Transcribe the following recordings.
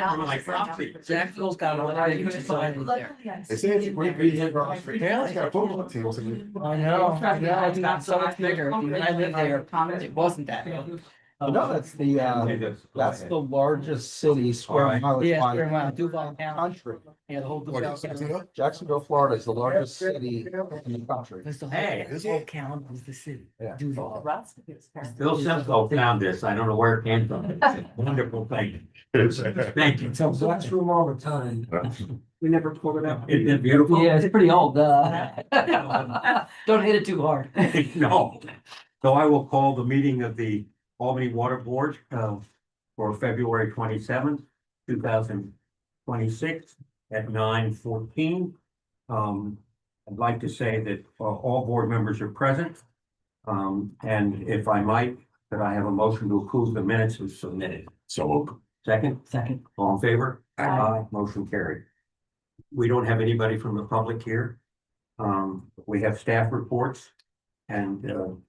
for my property. Jacksonville's got a lot of society there. They say it's a great meeting across the street. It's got a football team. I know, it's got so much bigger. When I lived there, it wasn't that big. No, that's the largest city square mile. Yeah, Square Mile, Duval County. Country. Yeah, the whole Duval County. Jacksonville, Florida is the largest city in the country. That's the Hey, whole county is the city. Yeah. Duval. Bill Simcoe found this. I don't know where it came from. It's a wonderful thing. Thank you. So that's from all the time. We never pulled it out. Isn't it beautiful? Yeah, it's pretty old, don't hit it too hard. No. So I will call the meeting of the Albany Water Board for February 27th, 2026 at 9:14. I'd like to say that all board members are present. And if I might, that I have a motion to approve the minutes as submitted. So. Second, Second. all in favor? Aye. Motion carried. We don't have anybody from the public here. We have staff reports and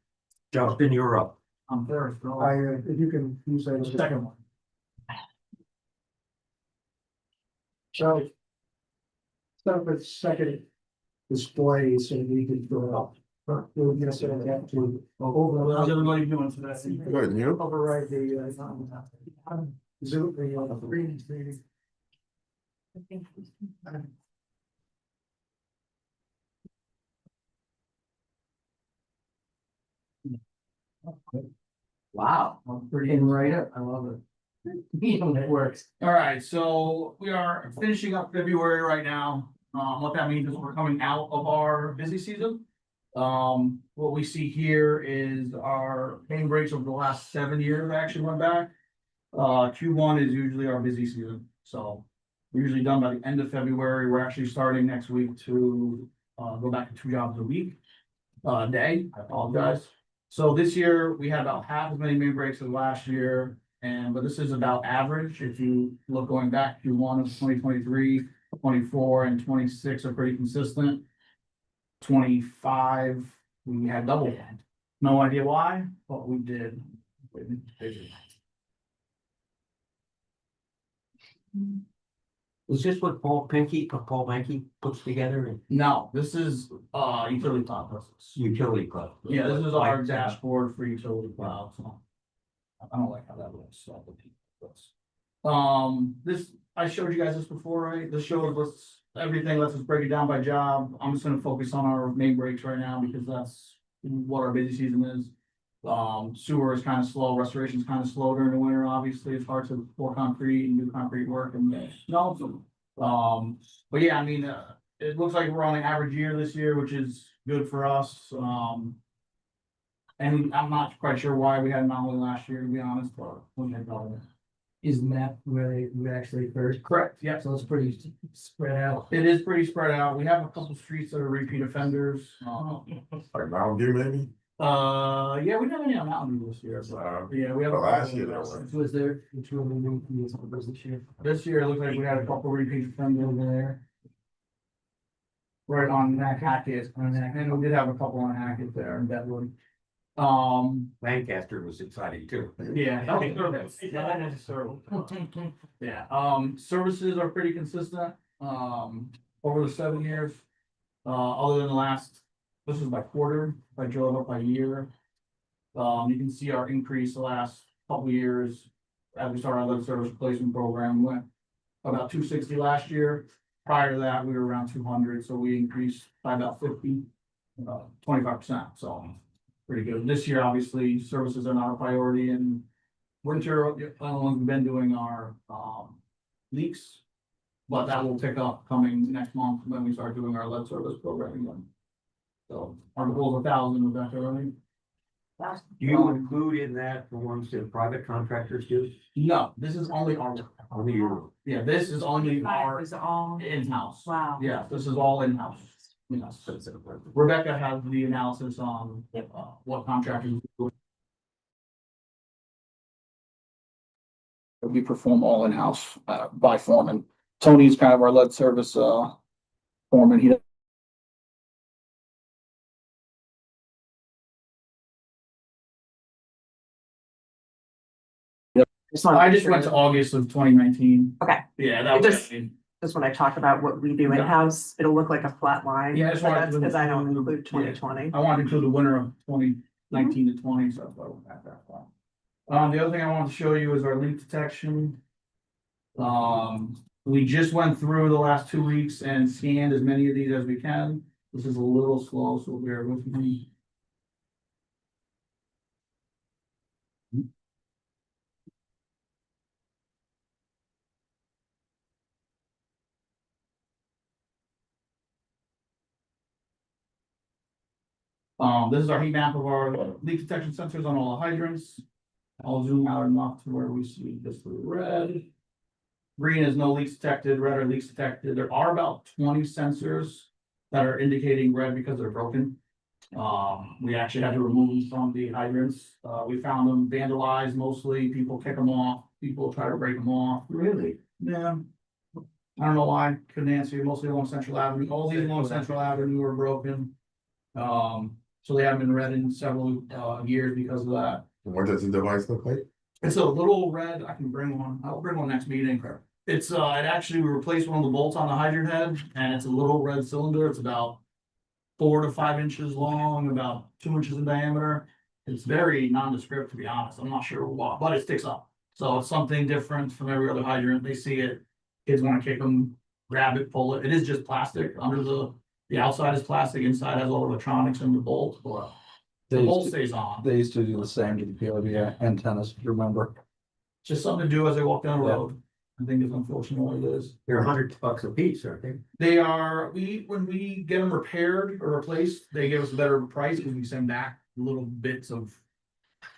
Justin, you're up. I'm there. If you can, you say the second one. So. Stuff with second display, so we can go up. But we'll get set up to How's everybody doing today? Good, and you? override the Zoom, the readings meeting. Wow, I'm pretty in right up, I love it. It works. All right, so we are finishing up February right now. What that means is we're coming out of our busy season. What we see here is our main breaks over the last 7 years actually went back. Q1 is usually our busy season, so we're usually done by the end of February. We're actually starting next week to go back to 2 jobs a week. Day, I apologize. So this year, we had about half as many main breaks as last year, but this is about average. If you look going back Q1 of 2023, 24 and 26 are pretty consistent. 25, we had double that. No idea why, but we did. Is this what Paul Mankey puts together in No, this is utility cloud process. utility club? Yeah, this is our dashboard for utility cloud. So I don't like how that looks. So this I showed you guys this before, right? This shows us everything. Let's just break it down by job. I'm just gonna focus on our main breaks right now because that's what our busy season is. Sewer is kind of slow, restoration is kind of slow during the winter, obviously, it's hard to pour concrete and do concrete work and snow. But yeah, I mean, it looks like we're on an average year this year, which is good for us. And I'm not quite sure why we had an anomaly last year, to be honest, but we had problems. Is the map where we actually first? Correct, yeah, So it's pretty spread out. it is pretty spread out. We have a couple streets that are repeat offenders. Like Mountain View, maybe? Yeah, we didn't have any on Mountain View this year, so, yeah, we have. a Last couple year there of- was. Was there, which one was this year? This year, it looks like we had a couple repeat offenders over there. Right on that Hackett, and we did have a couple on Hackett there in Deadwood. Lancaster was exciting too. Yeah. Not necessarily. Yeah, services are pretty consistent, over the 7 years. Other than the last, this is by quarter, if I drove up by year. You can see our increase the last couple of years. As we started our lead service replacement program, went about 260 last year. Prior to that, we were around 200, so we increased by about 50, 25%, so pretty good. This year, obviously, services are not a priority, and winter, we've been doing our leaks. But that will pick up coming next month when we start doing our lead service program again. So our goal is 1,000, Rebecca, right? Do you include in that the ones that private contractors do? No, this is only our, Only your, yeah, this is only our Is all, in-house. wow. Yeah, this is all in-house. Yes. Rebecca has the analysis on what contractors. We perform all in-house by foreman. Tony's kind of our lead service foreman. He I just went to August of 2019. Okay. Yeah, that It was. just- Just when I talk about what we do in-house, it'll look like a flat line. Yeah, I just but wanted that's to because I don't include- include 2020. I wanted to include the winter of 2019 to 20, so that's why I went back that far. The other thing I wanted to show you is our leak detection. We just went through the last 2 weeks and scanned as many of these as we can. This is a little slow, so bear with me. This is our heat map of our leak detection sensors on all the hydrants. I'll zoom out enough to where we see just the red. Green is no leaks detected, red are leaks detected. There are about 20 sensors that are indicating red because they're broken. We actually had to remove them from the hydrants. We found them vandalized mostly. People kick them off, people try to break them off. Really? Yeah. I don't know why, couldn't answer you, mostly along Central Avenue. All these along Central Avenue were broken. So they haven't been read in several years because of that. What does the device look like? It's a little red, I can bring one, I'll bring one next meeting. It's, it actually, we replaced one of the bolts on the hydrant head, and it's a little red cylinder, it's about 4 to 5 inches long, about 2 inches in diameter. It's very nondescript, to be honest, I'm not sure what, but it sticks up. So it's something different from every other hydrant, they see it, kids wanna kick them, grab it, pull it, it is just plastic, under the outside is plastic, inside has all electronics and the bolt, but the bolt stays on. They used to do the same to the PLV antennas, if you remember. Just something to do as they walk down the road. I think it's unfortunately it is. They're $100 a piece, aren't they? They are, when we get them repaired or replaced, they give us a better price because we send back little bits of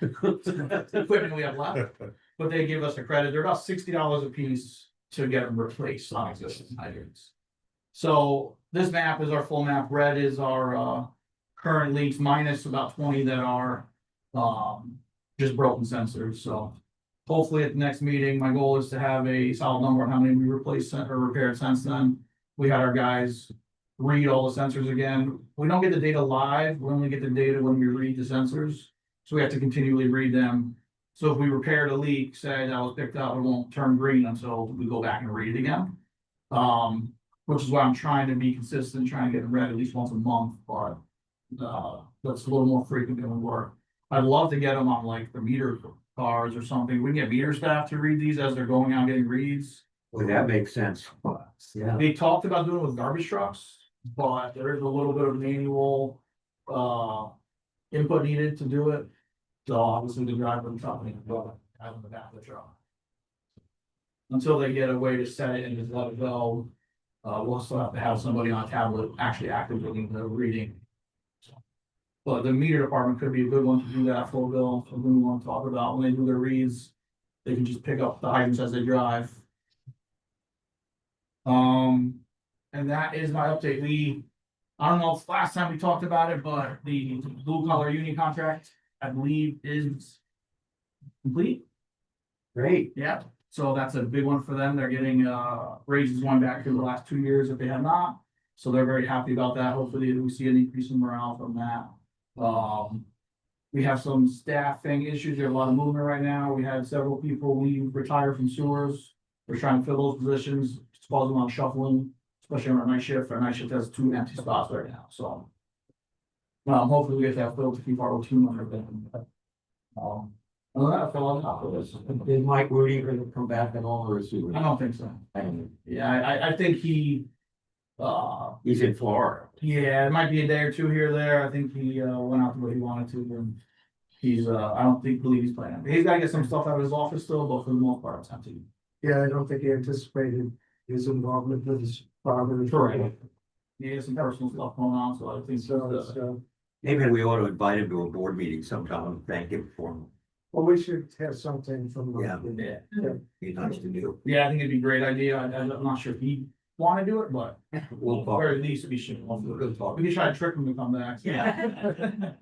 equipment we have left. But they give us a credit. They're about $60 a piece to get them replaced on existing hydrants. So this map is our full map. Red is our current leaks, minus about 20 that are just broken sensors. So hopefully at the next meeting, my goal is to have a solid number on how many we replaced or repaired since then. We had our guys read all the sensors again. We don't get the data live, we only get the data when we read the sensors. So we have to continually read them. So if we repaired a leak, say that was picked up, it won't turn green until we go back and read it again. Which is why I'm trying to be consistent, trying to get them read at least once a month, but that's a little more frequent than we were. I'd love to get them on like the meter cars or something. We can get meter staff to read these as they're going out getting reads. Well, that makes sense. Yeah. They talked about doing it with garbage trucks, but there is a little bit of manual input needed to do it. So obviously the driver of the company will have them back of the truck. Until they get a way to set it and just let it go, we'll still have to have somebody on a tablet actually activating the reading. But the meter department could be a good one to do that for Bill, something we want to talk about. When they do their reads, they can just pick up the hydrants as they drive. And that is my update. I don't know if last time we talked about it, but the blue collar union contract, I believe, is complete. Great. Yeah, so that's a big one for them. They're getting raises going back to the last 2 years if they have not. So they're very happy about that. Hopefully we see an increase in morale from that. We have some staffing issues. There's a lot of movement right now. We had several people leave, retire from sewers. We're trying to fill those positions, it's causing a lot of shuffling, especially on our night shift. Our night shift has 2 empty spots right now, so. Hopefully we get that filled to keep our team under them. That's all I'm talking about. Is Mike Rudy going to come back at all, or is he? I don't think so. Yeah, I think he, He's in Florida. yeah, it might be a day or 2 here or there. I think he went out to where he wanted to, and he's I don't believe he's playing. He's got to get some stuff out of his office still, but for the most part, it's empty. Yeah, I don't think he anticipated his involvement with his father. Correct. He has some personal stuff going on, so I think So, Maybe we ought to invite him to a board meeting sometime and thank him for him. well, we should have something from. Yeah. yeah. Be nice to do. Yeah, I think it'd be a great idea. I'm not sure if he'd want to do it, but We'll talk. or at least we should. We'll talk. We can try to trick him to come back. Yeah.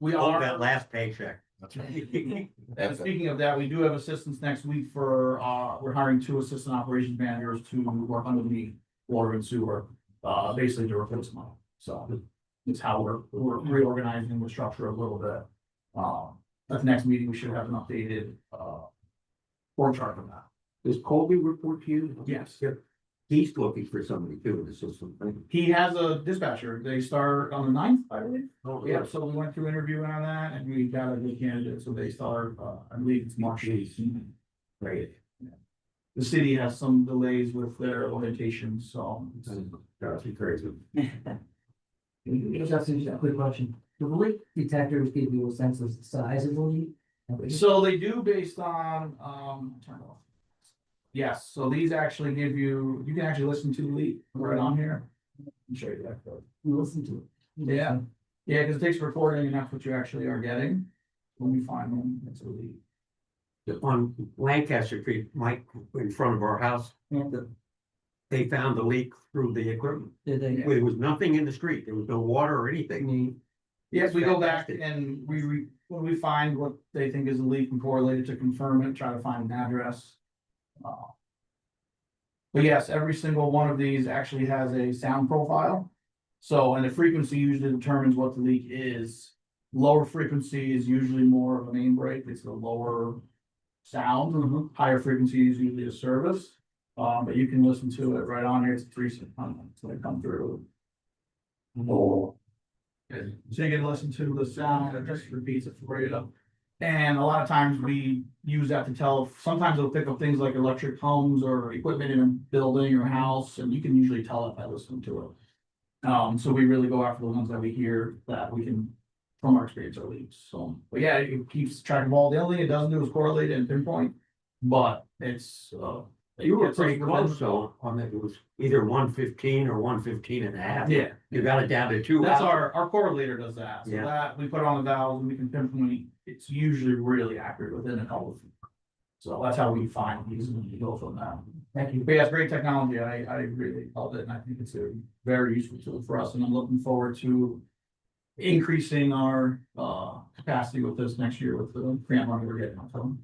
We Oh, are. that last paycheck. That's right. And speaking of that, we do have assistants next week for, we're hiring 2 assistant operations managers to work under the water and sewer, basically to replace money. So it's how we're reorganizing the structure a little bit. at the next meeting, we should have an updated, form chart from that. Does Colby report to you? Yes. Yeah. He's looking for somebody too in the system. right? He has a dispatcher. They start on the 9th, I believe. Oh, Yeah, so we went through interviewing on that and we got a good candidate, so they start, I believe it's March 8th. Great. The city has some delays with their orientation, so. That's crazy. Just a quick question. Do the leak detectors give you a sense of the size of the leak? So they do based on, turn it off. Yes, so these actually give you, you can actually listen to the lead right on here. I'll show you that code. You listen to it. Yeah, yeah, because it takes recording and that's what you actually are getting. When we find them, it's a lead. On Lancaster Street, Mike, in front of our house, they found the leak through the equipment. Did they? There was nothing in the street. There was no water or anything. Yes, we go back Fantastic. and when we find what they think is a leak and correlate it to confirm it, try to find an address. But yes, every single one of these actually has a sound profile. So, and the frequency usually determines what the leak is. Lower frequency is usually more of a main break, it's a lower sound. Higher frequency is usually a service. But you can listen to it right on here, it's 3 seconds, so they come through. So you can listen to the sound, it just repeats it for you. And a lot of times we use that to tell, sometimes it'll pick up things like electric homes or equipment in a building or house, and you can usually tell it by listening to it. So we really go after the ones that we hear that we can, from our experience, are leaks. So, but yeah, it keeps track of all. The only thing it doesn't do is correlate and pinpoint, but it's, You were gets us pretty within- close though, on that. It was either 115 or 115.5. Yeah. You got it down to 2. That's our correlator does that, so Yeah. that we put on the valves and we can pinpoint, it's usually really accurate within a couple of feet. So that's how we find these and we go from that. Thank you. But yeah, it's great technology, I really love it and I think it's a very useful tool for us and I'm looking forward to increasing our capacity with this next year with the grant money we're getting. So,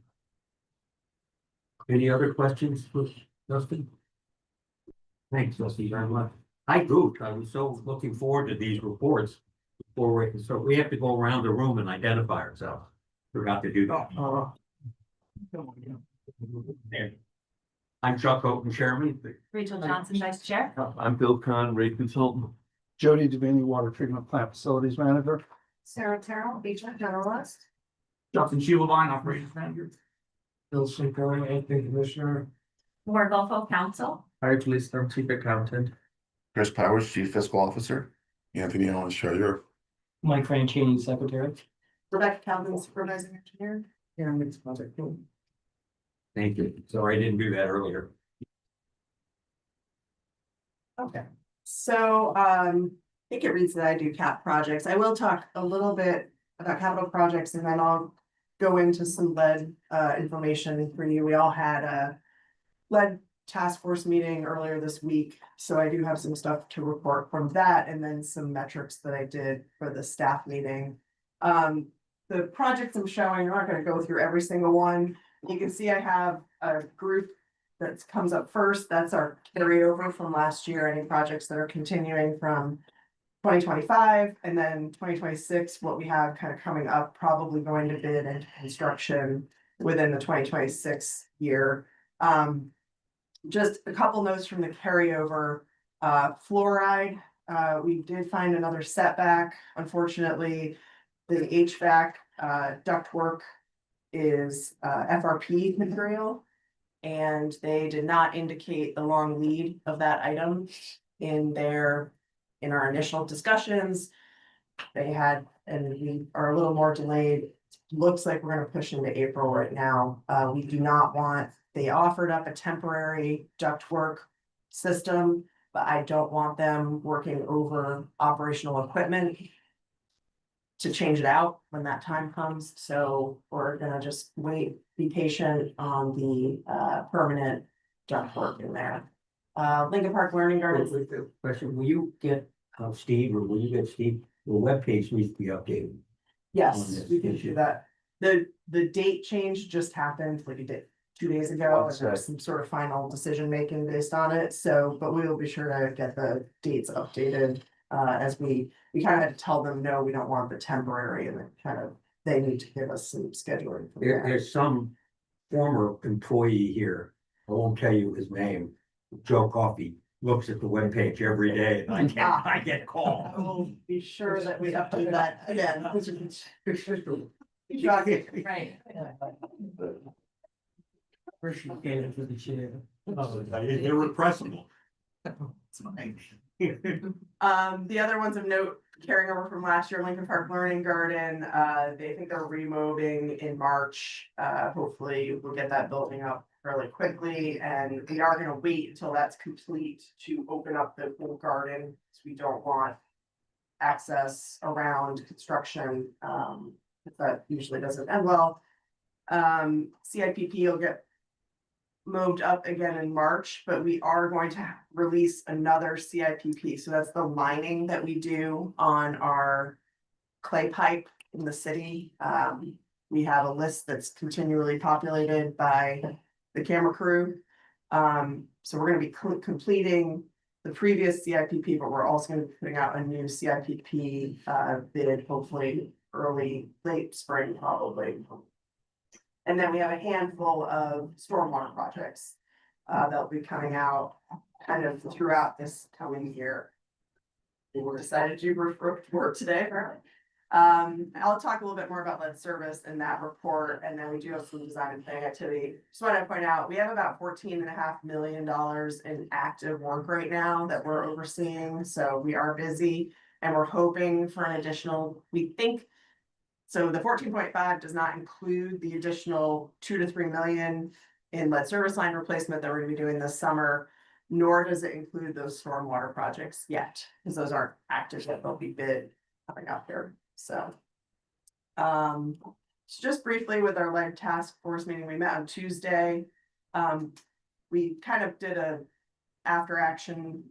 Any other questions for Dustin? Thanks, Dustin, very much. I goofed. I was so looking forward to these reports. So we have to go around the room and identify ourselves. Forgot to do that. I'm Chuck Houghton, Chairman. Rachel Johnson, Vice Chair. I'm Bill Kahn, rate consultant. Jody Devaney, Water Treatment Plant Facilities Manager. Sarah Terrell, Agent Generalist. Justin Shieldline, Operations Manager. Bill Sinclair, acting commissioner. Laura Gulfo, Council. Art Lister, Chief Accountant. Chris Powers, Chief Fiscal Officer. Anthony Owens, Treasurer. Mike Franchini, Secretary. Rebecca Calvin, Supervising Engineer. Karen Mix, Project Cool. Thank you. Sorry, I didn't do that earlier. Okay, so, I think it reads that I do cap projects. I will talk a little bit about capital projects and then I'll go into some lead, information for you. We all had a lead task force meeting earlier this week. So I do have some stuff to report from that and then some metrics that I did for the staff meeting. The projects I'm showing, I'm not gonna go through every single one. You can see I have a group that comes up first. That's our carryover from last year, any projects that are continuing from 2025, and then 2026, what we have kind of coming up, probably going to bid into construction within the 2026 year. Just a couple notes from the carryover, fluoride, we did find another setback. Unfortunately, the HVAC, ductwork is, FRP material. And they did not indicate the long lead of that item in our initial discussions. They had, and we are a little more delayed. Looks like we're gonna push into April right now. We do not want, they offered up a temporary ductwork system, but I don't want them working over operational equipment to change it out when that time comes. So we're gonna just wait, be patient on the permanent ductwork in there. Lincoln Park Learning Gardens. Question, will you get Steve, or will you get Steve? The webpage needs to be updated. Yes, we can do that. The date change just happened like it did 2 days ago, and there's some sort of final decision making based on it. So, but we will be sure to get the dates updated. As we kind of had to tell them, no, we don't want the temporary, and then kind of they need to give us some scheduling. from There, there. there's some former employee here, I won't tell you his name, Joe Coffey, looks at the webpage every day, and I get called. I will be sure that we update that again. Right. Appreciate for the chair. Irrepressible. It's fine. The other ones of note, carrying over from last year, Lincoln Park Learning Garden, they think they're removing in March. Hopefully we'll get that building up fairly quickly, and we are gonna wait until that's complete to open up the whole garden, because we don't want access around construction, if that usually doesn't end well. CIPP will get moved up again in March, but we are going to release another CIPP. So that's the lining that we do on our clay pipe in the city. We have a list that's continually populated by the camera crew. So we're gonna be completing the previous CIPP, but we're also gonna be putting out a new CIPP bid, hopefully late spring probably. And then we have a handful of stormwater projects that'll be coming out kind of throughout this coming year. We were decided to do work today, apparently. I'll talk a little bit more about lead service in that report, and then we do have some design and planning activity. Just want to point out, we have about $14.5 million in active work right now that we're overseeing, so we are busy, and we're hoping for an additional, we think. So the 14.5 does not include the additional 2 to 3 million in lead service line replacement that we're gonna be doing this summer, nor does it include those stormwater projects yet, because those aren't active yet, they'll be bid coming up here, so. So just briefly with our lead task force meeting, we met on Tuesday. We kind of did a after action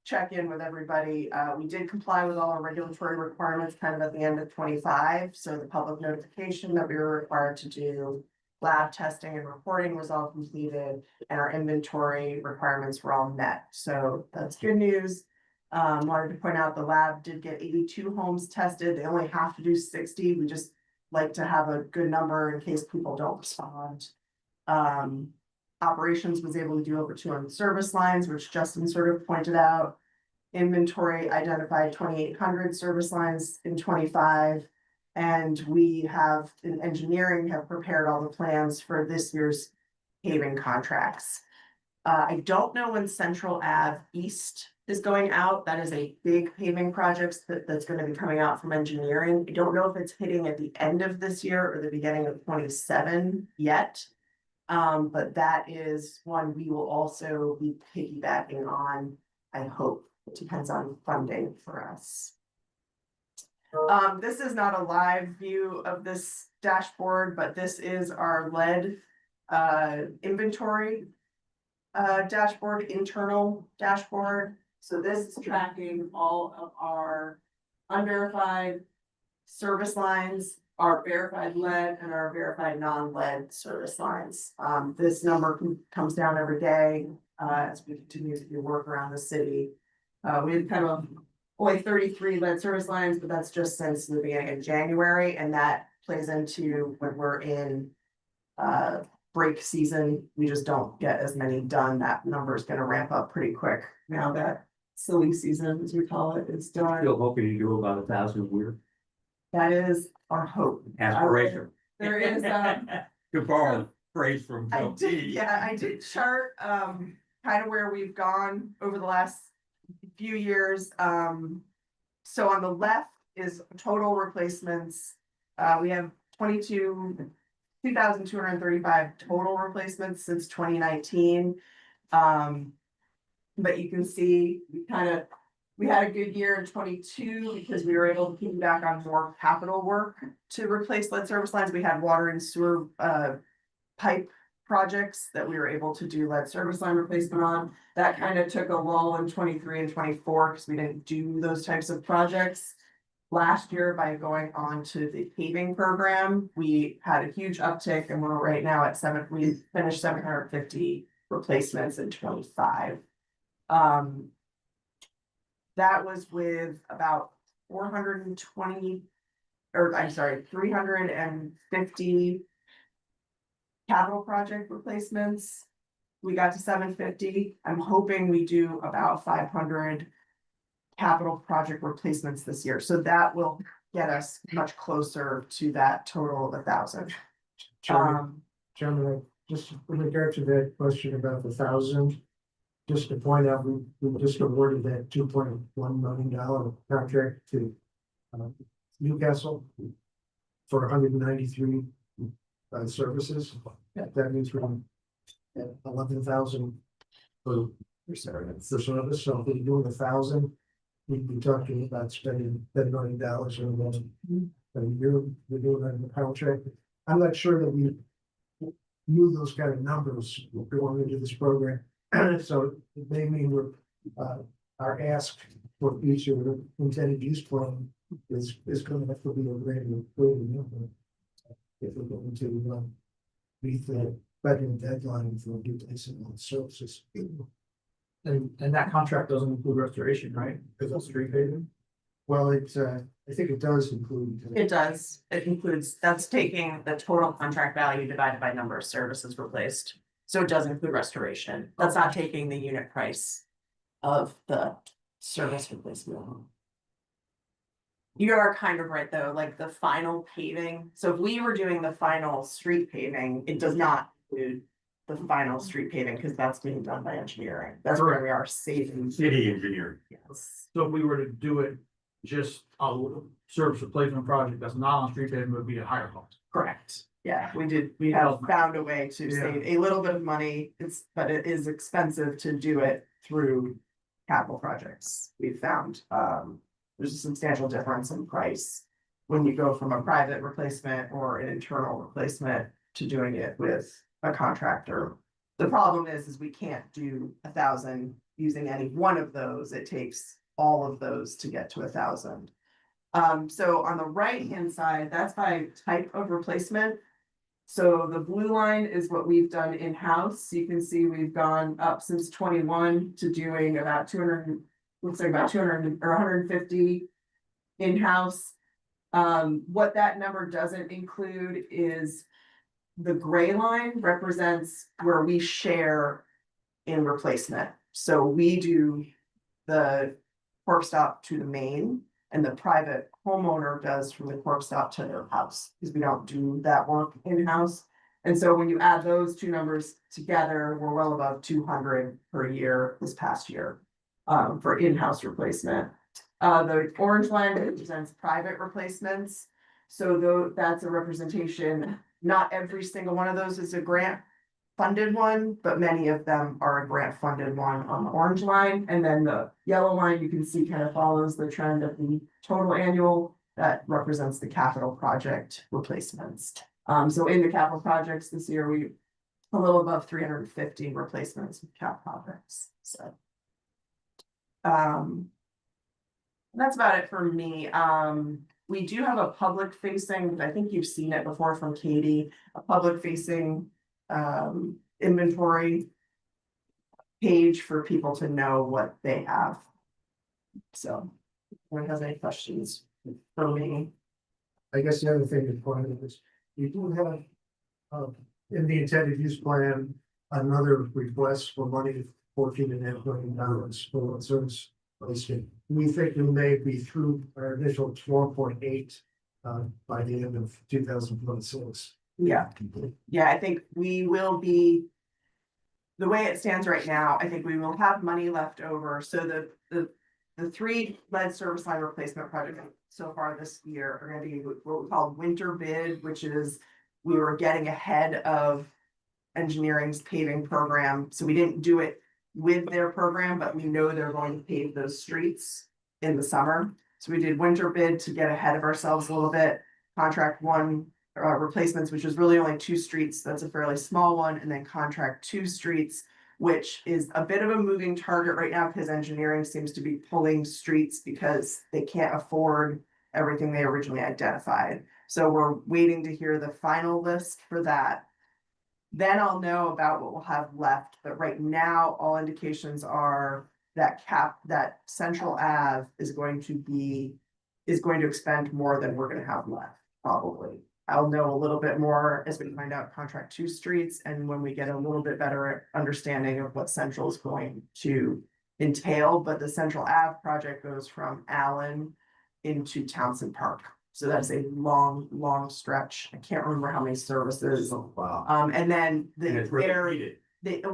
check-in with everybody. We did comply with all our regulatory requirements kind of at the end of 25. So the public notification that we were required to do, lab testing and reporting was all completed, and our inventory requirements were all met. So that's good news. Wanted to point out the lab did get 82 homes tested. They only have to do 60. We just like to have a good number in case people don't respond. Operations was able to do over 200 service lines, which Justin sort of pointed out. Inventory identified 2,800 service lines in 25. And we have, in engineering, have prepared all the plans for this year's paving contracts. I don't know when Central Ave East is going out. That is a big paving project that's gonna be coming out from engineering. I don't know if it's hitting at the end of this year or the beginning of 27 yet. But that is one we will also be piggybacking on, I hope. It depends on funding for us. This is not a live view of this dashboard, but this is our lead inventory dashboard, internal dashboard. So this is tracking all of our unverified service lines, our verified lead and our verified non-lead service lines. This number comes down every day as we continue to do work around the city. We had kind of only 33 lead service lines, but that's just since the beginning of January, and that plays into when we're in break season. We just don't get as many done. That number is going to ramp up pretty quick now that silly season, as we call it, is done. Still hoping to do about 1,000 a year. That is our hope. Aspiration. There is To borrow a phrase from Joe T. I did chart kind of where we've gone over the last few years. So on the left is total replacements. We have 2,235 total replacements since 2019. But you can see we had a good year in 22 because we were able to piggyback on more capital work to replace lead service lines. We had water and sewer pipe projects that we were able to do lead service line replacement on. That kind of took a lull in 23 and 24 because we didn't do those types of projects. Last year, by going on to the paving program, we had a huge uptick, and we're right now at we finished 750 replacements in 25. That was with about 420 or I'm sorry, 350 capital project replacements. We got to 750. I'm hoping we do about 500 capital project replacements this year. So that will get us much closer to that total of 1,000. Chairman, just with regard to that question about the 1,000. Just to point out, we just awarded that $2.1 million contract to Newcastle for 193 services. That means we're on 11,000 for service. So if we're doing 1,000, we'd be talking about spending $10 million or more a year. We're doing that in the contract. I'm not sure that we knew those kind of numbers going into this program. So it may mean we're, our ask for each of the intended use plan is going to have to be a greater number. If we're going to meet the federal deadline for replacing all the services. And that contract doesn't include restoration, right? Because it's street paving. Well, it's, I think it does include. It does. It includes, that's taking the total contract value divided by number of services replaced. So it does include restoration. That's not taking the unit price of the service replacement. You are kind of right, though, like the final paving. So if we were doing the final street paving, it does not include the final street paving because that's being done by engineering. That's where we are saving. City engineer. Yes. So if we were to do it, just a service replacement project that's not on street paving would be a higher cost. Correct. Yeah, we have found a way to save a little bit of money. But it is expensive to do it through capital projects. We've found, there's a substantial difference in price when you go from a private replacement or an internal replacement to doing it with a contractor. The problem is we can't do 1,000 using any one of those. It takes all of those to get to 1,000. So on the right-hand side, that's by type of replacement. So the blue line is what we've done in-house. You can see we've gone up since 21 to doing about 200, looks like about 200 or 150 in-house. What that number doesn't include is the gray line represents where we share in replacement. So we do the corp stop to the main, and the private homeowner does from the corp stop to their house, because we don't do that work in-house. And so when you add those two numbers together, we're well above 200 per year this past year for in-house replacement. The orange line represents private replacements. So that's a representation. Not every single one of those is a grant funded one, but many of them are a grant funded one on the orange line. And then the yellow line you can see kind of follows the trend of the total annual that represents the capital project replacements. So in the capital projects this year, we a little above 350 replacements with cap projects. So that's about it for me. We do have a public facing, I think you've seen it before from Katie, a public facing inventory page for people to know what they have. So if anyone has any questions for me? I guess the other thing to point out is you do have in the intended use plan, another request for money, $14.5 million for service replacement. We think we may be through our initial 12.8 by the end of 2026. Yeah, I think we will be, the way it stands right now, I think we will have money left over. So the three lead service line replacement projects so far this year are going to be what we call winter bid, which is we were getting ahead of engineering's paving program. So we didn't do it with their program, but we know they're going to pave those streets in the summer. So we did winter bid to get ahead of ourselves a little bit. Contract one replacements, which is really only 2 streets. That's a fairly small one. And then contract 2 streets, which is a bit of a moving target right now because engineering seems to be pulling streets because they can't afford everything they originally identified. So we're waiting to hear the final list for that. Then I'll know about what we'll have left. But right now, all indications are that Central Ave is going to be is going to expend more than we're gonna have left, probably. I'll know a little bit more as we find out contract 2 streets and when we get a little bit better understanding of what Central is going to entail, but the Central Ave project goes from Allen into Townsend Park. So that's a long, long stretch. I can't remember how many services. Wow. And then And it's really needed.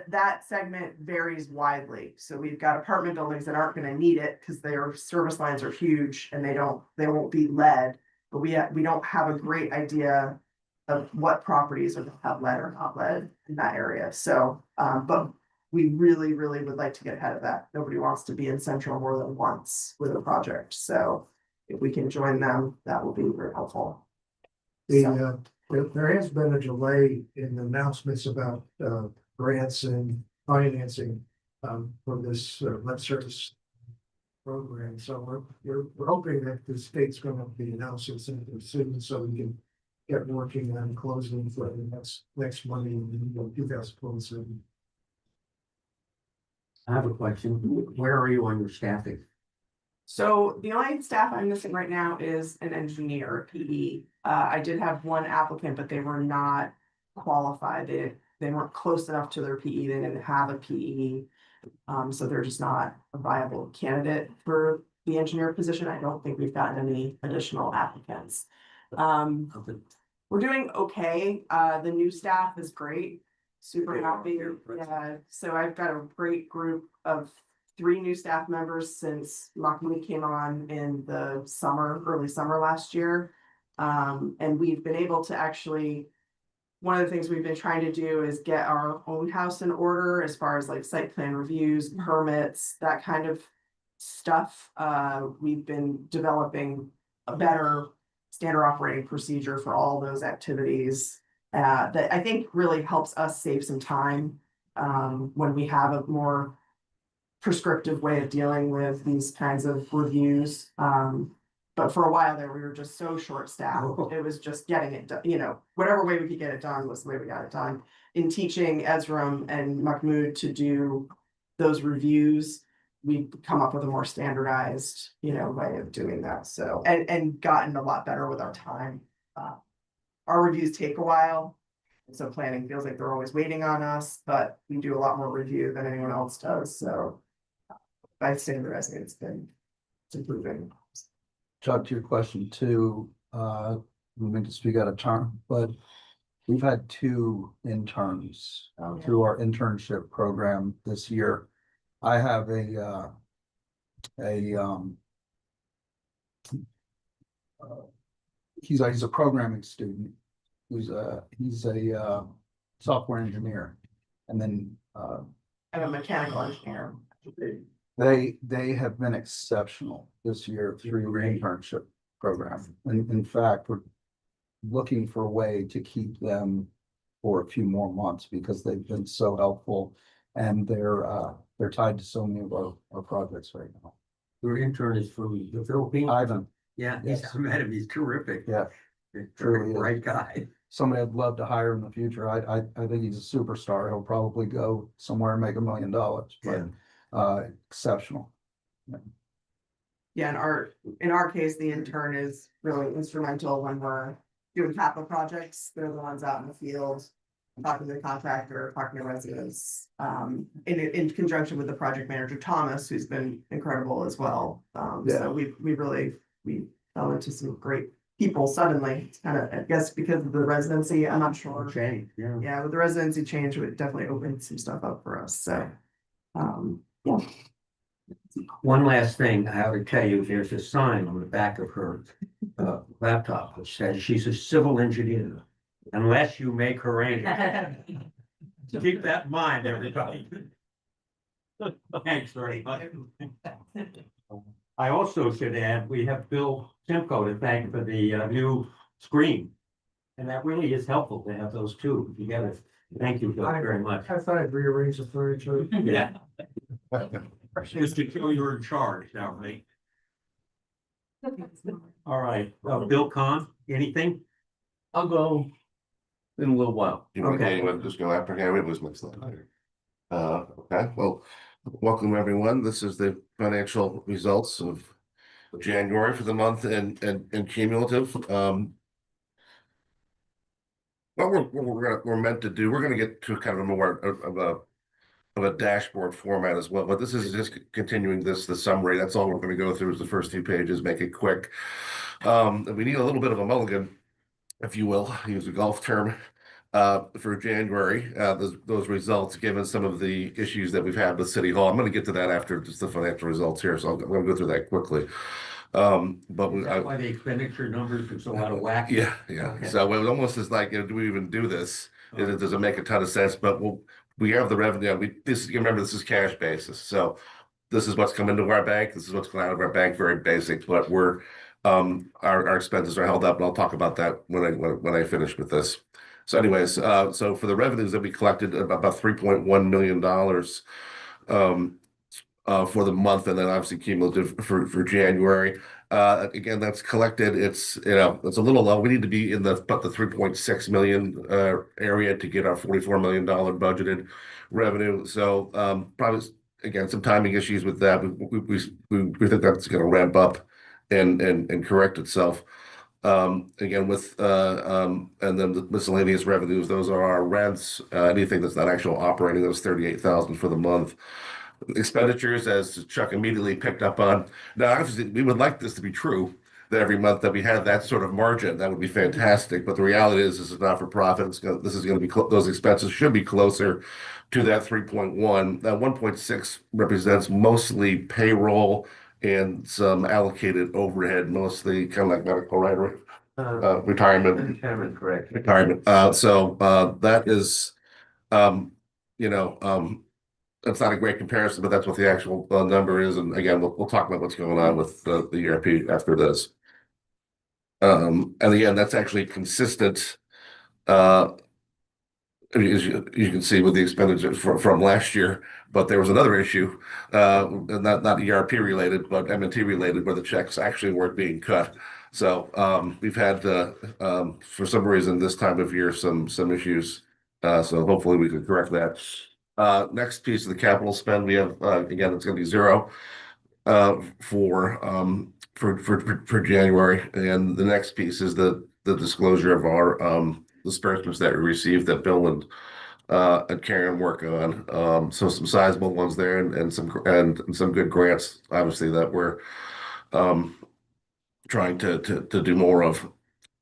that segment varies widely. So we've got apartment buildings that aren't gonna need it because their service lines are huge and they won't be lead. But we don't have a great idea of what properties are gonna have lead or not lead in that area. So, but we really, really would like to get ahead of that. Nobody wants to be in Central more than once with a project. So if we can join them, that will be very helpful. There has been a delay in announcements about grants and financing for this lead service program. So we're hoping that the state's gonna be announcing something soon so we can get working on closing for the next money in 2027. I have a question. Where are you on your staffing? So the only staff I'm missing right now is an engineer, PE. I did have one applicant, but they were not qualified. They weren't close enough to their PE. They didn't have a PE. So they're just not a viable candidate for the engineer position. I don't think we've gotten any additional applicants. We're doing okay. The new staff is great. Super happy. Yeah, so I've got a great group of 3 new staff members since Mahmoud came on in the early summer last year. And we've been able to actually, one of the things we've been trying to do is get our own house in order as far as like site plan reviews, permits, that kind of stuff. We've been developing a better standard operating procedure for all those activities. That I think really helps us save some time when we have a more prescriptive way of dealing with these kinds of reviews. But for a while there, we were just so short-staffed. It was just getting it done, whatever way we could get it done was the way we got it done. In teaching Ezram and Mahmoud to do those reviews, we've come up with a more standardized, way of doing that. So, and gotten a lot better with our time. Our reviews take a while. So planning feels like they're always waiting on us, but we do a lot more review than anyone else does. So by standardizing, it's improving. Chuck, to your question too, we meant to speak out of turn, but we've had 2 interns through our internship program this year. I have he's a programming student. He's a software engineer, and then I'm a mechanical engineer. they have been exceptional this year through the internship program. And in fact, we're looking for a way to keep them for a few more months because they've been so helpful, and they're tied to so many of our projects right now. Your intern is from the Philippines? Ivan, Yeah, Yes. I met him. He's terrific. yeah, Very Truly is. bright guy. somebody I'd love to hire in the future. I think he's a superstar. He'll probably go somewhere and make $1 million, but exceptional. Yeah, in our case, the intern is really instrumental when we're doing capital projects. They're the ones out in the field, talking to the contractor, talking to residents, in conjunction with the project manager, Thomas, who's been incredible as well. So we fell into some great people suddenly. It's kind of, I guess, because of the residency, I'm not sure. Change, yeah. Yeah, with the residency change, it definitely opened some stuff up for us. So, yeah. One last thing I have to tell you, there's a sign on the back of her laptop that says she's a civil engineer, unless you make her angry. Keep that in mind, everybody. Thanks very much. I also should add, we have Bill Simcoe to thank for the new screen. And that really is helpful to have those two together. Thank you, Bill, very much. I thought I'd rearrange the furniture. Yeah. Just to show you're in charge now, right? All right, Bill Kahn, anything? I'll go in a little while. You want Okay. to just go after Harry? It was mixed up. Okay, well, welcome everyone. This is the financial results of January for the month and cumulative. What we're meant to do, we're gonna get to kind of a more of a dashboard format as well, but this is just continuing the summary. That's all we're gonna go through is the first 2 pages, make it quick. And we need a little bit of a mulligan, if you will, use a golf term, for January, those results, given some of the issues that we've had with City Hall. I'm gonna get to that after just the financial results here, so I'm gonna go through that quickly. But Is that why the expenditure numbers are so out of whack? yeah. Okay. So it almost is like, do we even do this? Does it make a ton of sense? But we have the revenue. Remember, this is cash basis. So this is what's coming into our bank. This is what's going out of our bank. Very basic, but our expenses are held up, and I'll talk about that when I finish with this. So anyways, so for the revenues that we collected, about $3.1 million, for the month, and then obviously cumulative for January. Again, that's collected. It's it's a little low. We need to be in about the 3.6 million area to get our $44 million budgeted revenue. So probably again some timing issues with that. We think that's going to ramp up and correct itself. Again with and then the miscellaneous revenues. Those are our rents. Anything that's not actual operating. Those 38,000 for the month. Expenditures, as Chuck immediately picked up on. Now, obviously, we would like this to be true, that every month that we had that sort of margin. That would be fantastic. But the reality is, this is not for profit. This is going to be those expenses should be closer to that 3.1. That 1.6 represents mostly payroll and some allocated overhead, mostly kind of like medical, right? Retirement. Retirement, correct. Retirement. So that is, you know, that's not a great comparison, but that's what the actual number is. And again, we'll talk about what's going on with the ERP after this. And again, that's actually consistent. As you can see with the expenditure from last year, but there was another issue, not ERP related, but M&T related, where the checks actually weren't being cut. So we've had, for some reason, this time of year, some issues. So hopefully we can correct that. Next piece of the capital spend, we have again, it's going to be zero for January, and the next piece is the disclosure of our disbursements that we received that Bill and Karen work on. So some sizable ones there, and some good grants, obviously, that we're trying to do more of.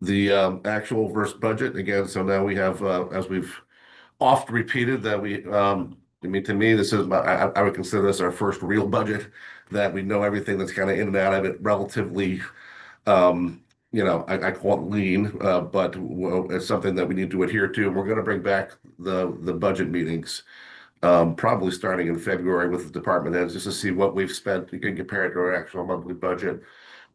The actual versus budget again. So now we have, as we've oft repeated, that I mean, to me, this is I would consider this our first real budget, that we know everything that's kind of in and out of it relatively. I call it lean, but it's something that we need to adhere to. And we're going to bring back the budget meetings, probably starting in February with the department heads, just to see what we've spent compared to our actual monthly budget.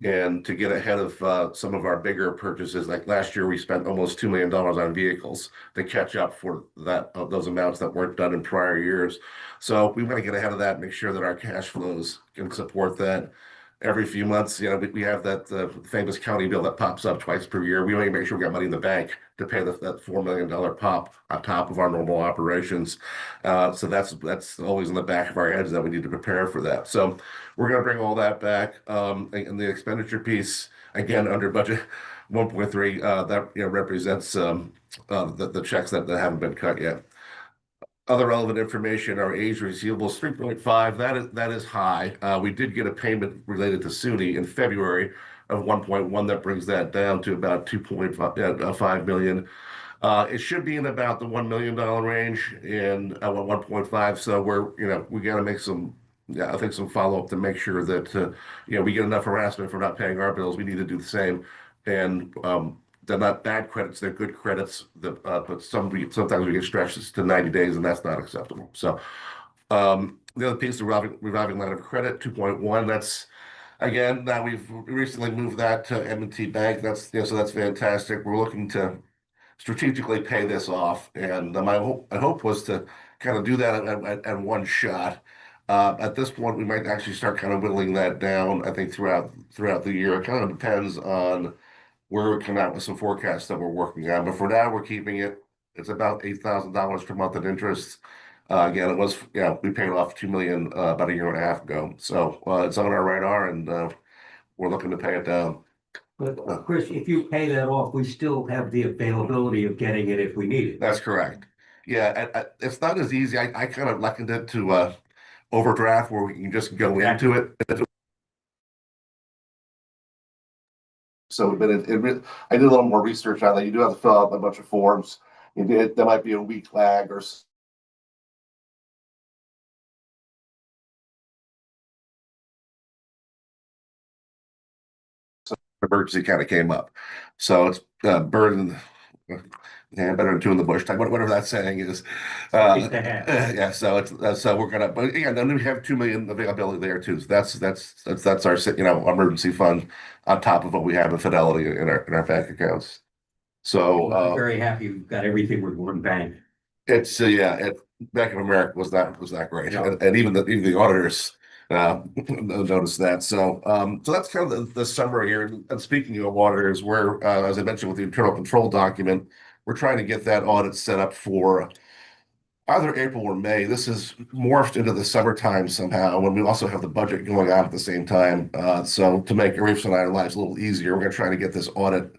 And to get ahead of some of our bigger purchases, like last year, we spent almost $2 million on vehicles to catch up for those amounts that weren't done in prior years. So we want to get ahead of that, make sure that our cash flows can support that. Every few months, we have that famous county bill that pops up twice per year. We want to make sure we got money in the bank to pay that $4 million pop on top of our normal operations. So that's always in the back of our heads that we need to prepare for that. So we're going to bring all that back. And the expenditure piece, again, under budget 1.3, that represents the checks that haven't been cut yet. Other relevant information, our age receivables 3.5, that is high. We did get a payment related to SUNY in February of 1.1. That brings that down to about 2.5 million. It should be in about the $1 million range, and 1.5. So we got to make some, I think, some follow up to make sure that we get enough harassment for not paying our bills. We need to do the same, and they're not bad credits; they're good credits. But sometimes we get stretched to 90 days, and that's not acceptable. So the other piece, the revolving line of credit 2.1. That's again, now we've recently moved that to M&T Bank. That's so that's fantastic. We're looking to strategically pay this off, and my hope was to kind of do that at one shot. At this point, we might actually start kind of whittling that down. I think throughout the year, it kind of depends on where we come out with some forecasts that we're working on. But for now, we're keeping it. It's about $8,000 per month in interest. Again, it was we paid off $2 million about a year and a half ago. So it's on our radar, and we're looking to pay it down. But Chris, if you pay that off, we still have the availability of getting it if we need it. That's correct. Yeah, it's not as easy. I kind of likened it to overdraft where we can just go into it. So, but I did a little more research on that. You do have to fill out a bunch of forms. There might be a week lag or emergency kind of came up. So it's burden, yeah, better than two in the bush type, whatever that saying is. Yeah, so it's so we're gonna, but yeah, then we have 2 million availability there too. So that's our emergency fund on top of what we have in Fidelity in our bank accounts. So I'm very happy we've got everything with one bank. it's yeah, Bank of America was not great, Yeah. and even the auditors noticed that. So so that's kind of the summary here. And speaking of auditors, we're as I mentioned with the internal control document, we're trying to get that audit set up for either April or May. This is morphed into the summertime somehow when we also have the budget going on at the same time. So to make Arif's and our lives a little easier, we're going to try to get this audit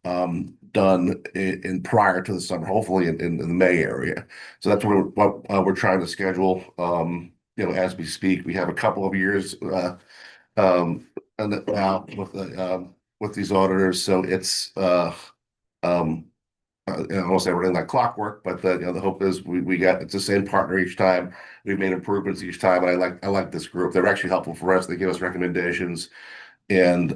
done in prior to the summer, hopefully in the May area. So that's what we're trying to schedule. As we speak, we have a couple of years and now with these auditors, so it's I won't say everything like clockwork, but the hope is we got it's the same partner each time. We've made improvements each time, and I like this group. They're actually helpful for us. They give us recommendations, and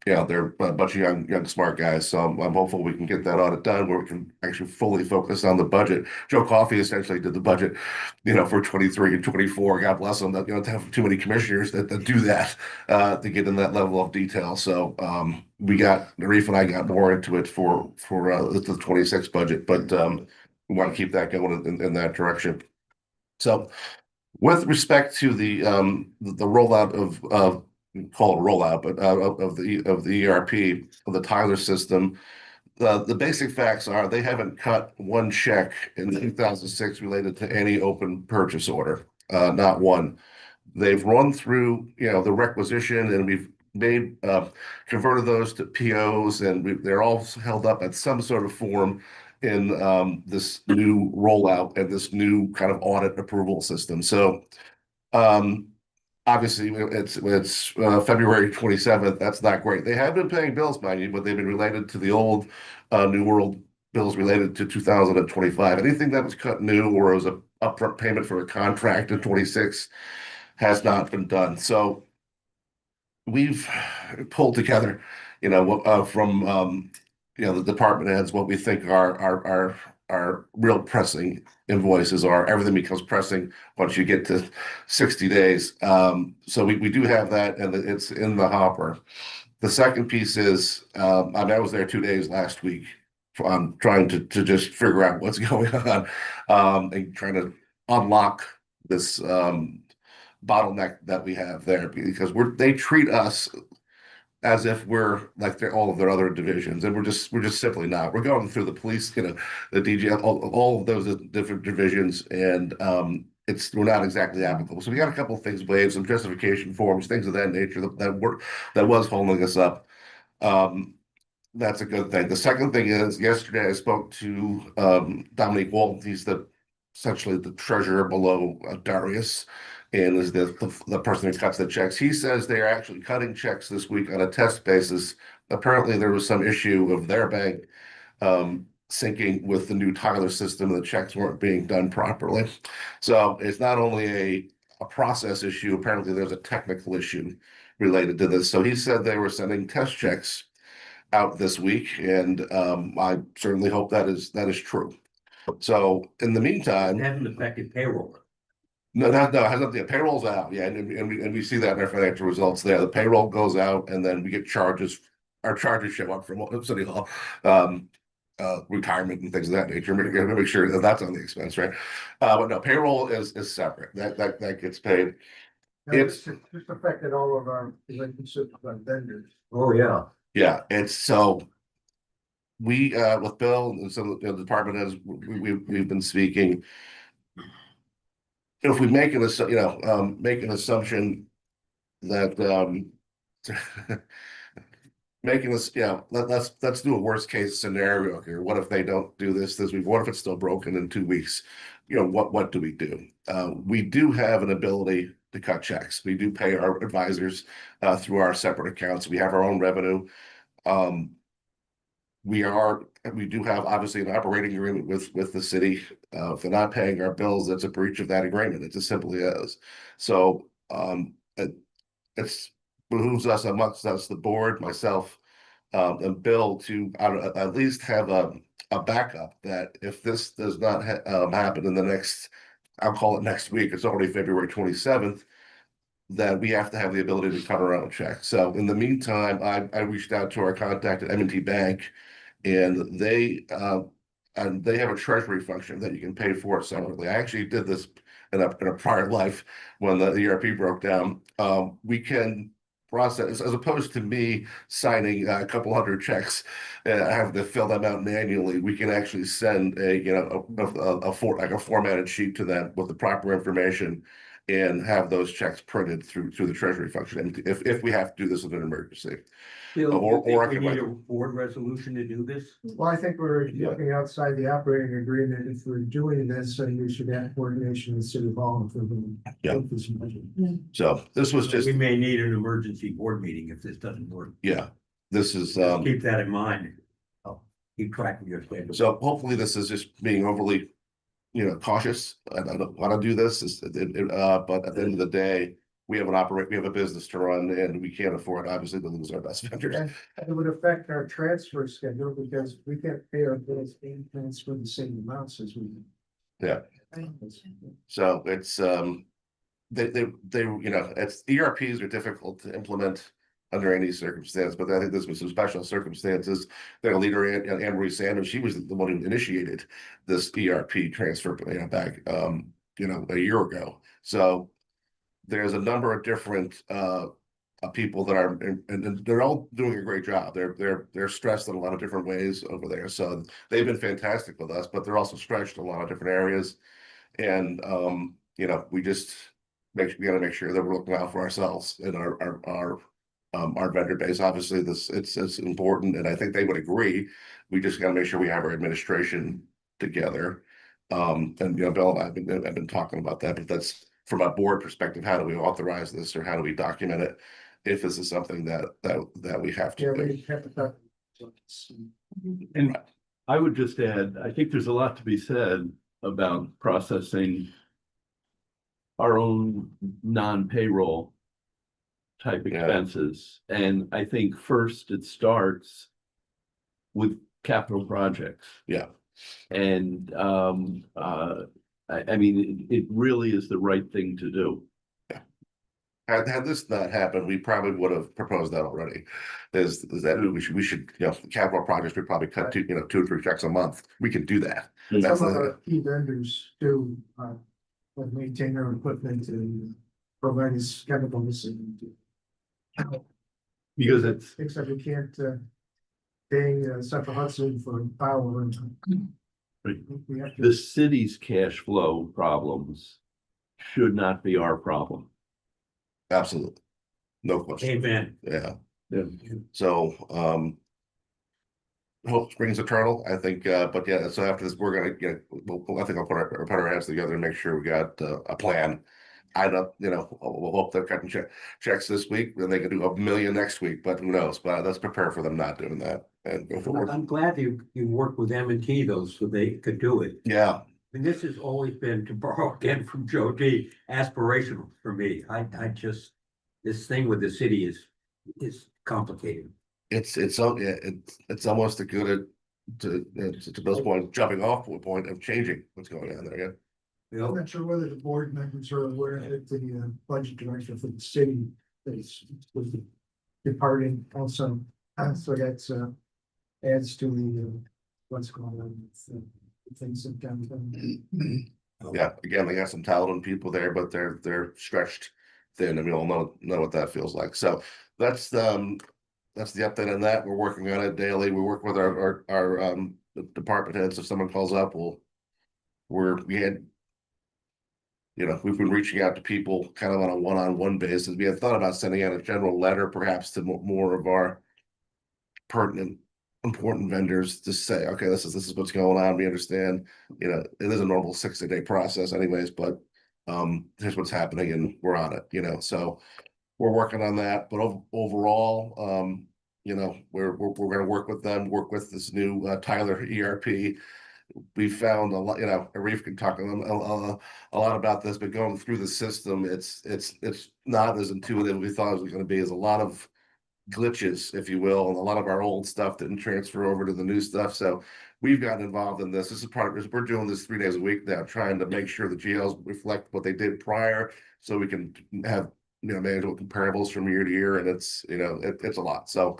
they're a bunch of young smart guys. So I'm hopeful we can get that audit done where we can actually fully focus on the budget. Joe Coffey essentially did the budget, for 23 and 24. God bless them. That to have too many commissioners that do that to get in that level of detail. So Arif and I got more into it for the 26 budget, but we want to keep that going in that direction. So with respect to the rollout of call it a rollout, but of the ERP of the Tyler system, the basic facts are they haven't cut one check in 2006 related to any open purchase order, not one. They've run through the requisition, and we've made converted those to POs, and they're all held up at some sort of form in this new rollout and this new kind of audit approval system. So obviously it's February 27th. That's not great. They have been paying bills, mind you, but they've been related to the old New World bills related to 2025. Anything that was cut new or was a upfront payment for a contract in 26 has not been done. So we've pulled together, from the department heads what we think our real pressing invoices are. Everything becomes pressing once you get to 60 days. So we do have that, and it's in the hopper. The second piece is I was there 2 days last week. I'm trying to just figure out what's going on and trying to unlock this bottleneck that we have there, because they treat us as if we're like all of their other divisions, and we're just simply not. We're going through the police, the DG, all of those different divisions, and we're not exactly applicable. So we got a couple of things waived, some justification forms, things of that nature that was holding us up. That's a good thing. The second thing is, yesterday I spoke to Dominique Walton. He's essentially the treasurer below Darius, and is the person who cuts the checks. He says they are actually cutting checks this week on a test basis. Apparently, there was some issue of their bank syncing with the new Tyler system, and the checks weren't being done properly. So it's not only a process issue. Apparently, there's a technical issue related to this. So he said they were sending test checks out this week, and I certainly hope that is true. So in the meantime, It hasn't affected payroll. no, it has nothing. Payroll's out, yeah, and we see that in our financial results there. The payroll goes out, and then we get charges. Our charges show up from City Hall, retirement and things of that nature. Make sure that that's on the expense, right? But no, payroll is separate. That gets paid. It's affected all of our relationships with our vendors. Oh, yeah. Yeah, it's so we with Bill and some of the department heads, we've been speaking. If we make an assumption that making this, let's do a worst case scenario here. What if they don't do this week? What if it's still broken in 2 weeks? What do we do? We do have an ability to cut checks. We do pay our advisors through our separate accounts. We have our own revenue. We do have obviously an operating agreement with the city. If they're not paying our bills, that's a breach of that agreement. It just simply is. So it's behooves us amongst us, the board, myself, and Bill to at least have a backup that if this does not happen in the next, I'll call it next week, it's already February 27th, that we have to have the ability to cut our own check. So in the meantime, I reached out to our contact at M&T Bank, and they have a treasury function that you can pay for separately. I actually did this in a prior life when the ERP broke down. We can process, as opposed to me signing a couple hundred checks and I have to fill them out manually. We can actually send a formatted sheet to them with the proper information and have those checks printed through the treasury function. If we have to do this in an emergency. Bill, Or do you I think can we need write- a board resolution to do this? Well, I think we're Yeah. looking outside the operating agreement. If we're doing this, then we should have coordination with City Hall if we're going to. Yeah. take this measure. So this was just, We may need an emergency board meeting if this doesn't work. this is, Just keep that in mind. I'll keep track of your schedule. so hopefully this is just being overly, cautious. I don't want to do this, but at the end of the day, we have a business to run and we can't afford obviously to lose our best vendors. And it would affect our transfer schedule because we can't pay our bills and transfer the same amounts as we. Yeah. So it's, it's ERPs are difficult to implement under any circumstance, but I think this was some special circumstances. Their leader, Anne Marie Sanders, she was the one who initiated this ERP transfer, back, a year ago. So there's a number of different people that are, and they're all doing a great job. They're stressed in a lot of different ways over there. So they've been fantastic with us, but they're also stretched in a lot of different areas. And we just we got to make sure that we're looking out for ourselves and our vendor base. Obviously, it's important, and I think they would agree. We just got to make sure we have our administration together. And Bill and I've been talking about that, but that's from a board perspective. How do we authorize this, or how do we document it if this is something that we have to Yeah, do? we have to. And I would just add, I think there's a lot to be said about processing our own non-payroll type Yeah. expenses. And I think first it starts with capital projects. Yeah. And I mean, it really is the right thing to do. Had this not happened, we probably would have proposed that already. Is that we should capital projects, we probably cut 2 or 3 checks a month. We can do that. That's Some of the, our key vendors do, like maintain their equipment and provide us chemicals and. Because it's, Except we can't, pay, Central Hudson for power and. Right. We have to. the city's cash flow problems should not be our problem. absolutely. No question. Amen. Yeah. Yeah. So, hope springs eternal, I think, but yeah, so after this, we're gonna, I think I'll put our hands together and make sure we got a plan. I don't, we'll hope they're cutting checks this week, then they can do 1 million next week, but who knows? But let's prepare for them not doing that and go forward. I'm glad you worked with M&T though, so they could do it. Yeah, And this has always been, to borrow again from Joe D, aspirational for me. I just, this thing with the city is complicated. it's almost a good to Bill's point, jumping off point of changing what's going on there. Yeah. I'm not sure whether the board members are aware that the budget director for the city is was departing also. So that's adds to the what's going on with things in downtown. Yeah, again, they got some talented people there, but they're stretched thin, and we all know what that feels like. So that's the update on that. We're working on it daily. We work with our department heads. If someone calls up, we had You know, we've been reaching out to people kind of on a one-on-one basis. We had thought about sending out a general letter perhaps to more of our pertinent, important vendors to say, okay, this is what's going on. We understand, you know, it is a normal 60-day process anyways, but here's what's happening and we're on it, you know. So we're working on that, but overall, you know, we're gonna work with them, work with this new Tyler ERP. We found a lot, you know, Arif can talk a lot about this, but going through the system, it's not as intuitive as we thought it was going to be. There's a lot of glitches, if you will, and a lot of our old stuff didn't transfer over to the new stuff. So we've gotten involved in this. This is part of this. We're doing this 3 days a week now, trying to make sure the GLs reflect what they did prior, so we can have, you know, manageable comparables from year to year. And it's, you know, it's a lot. So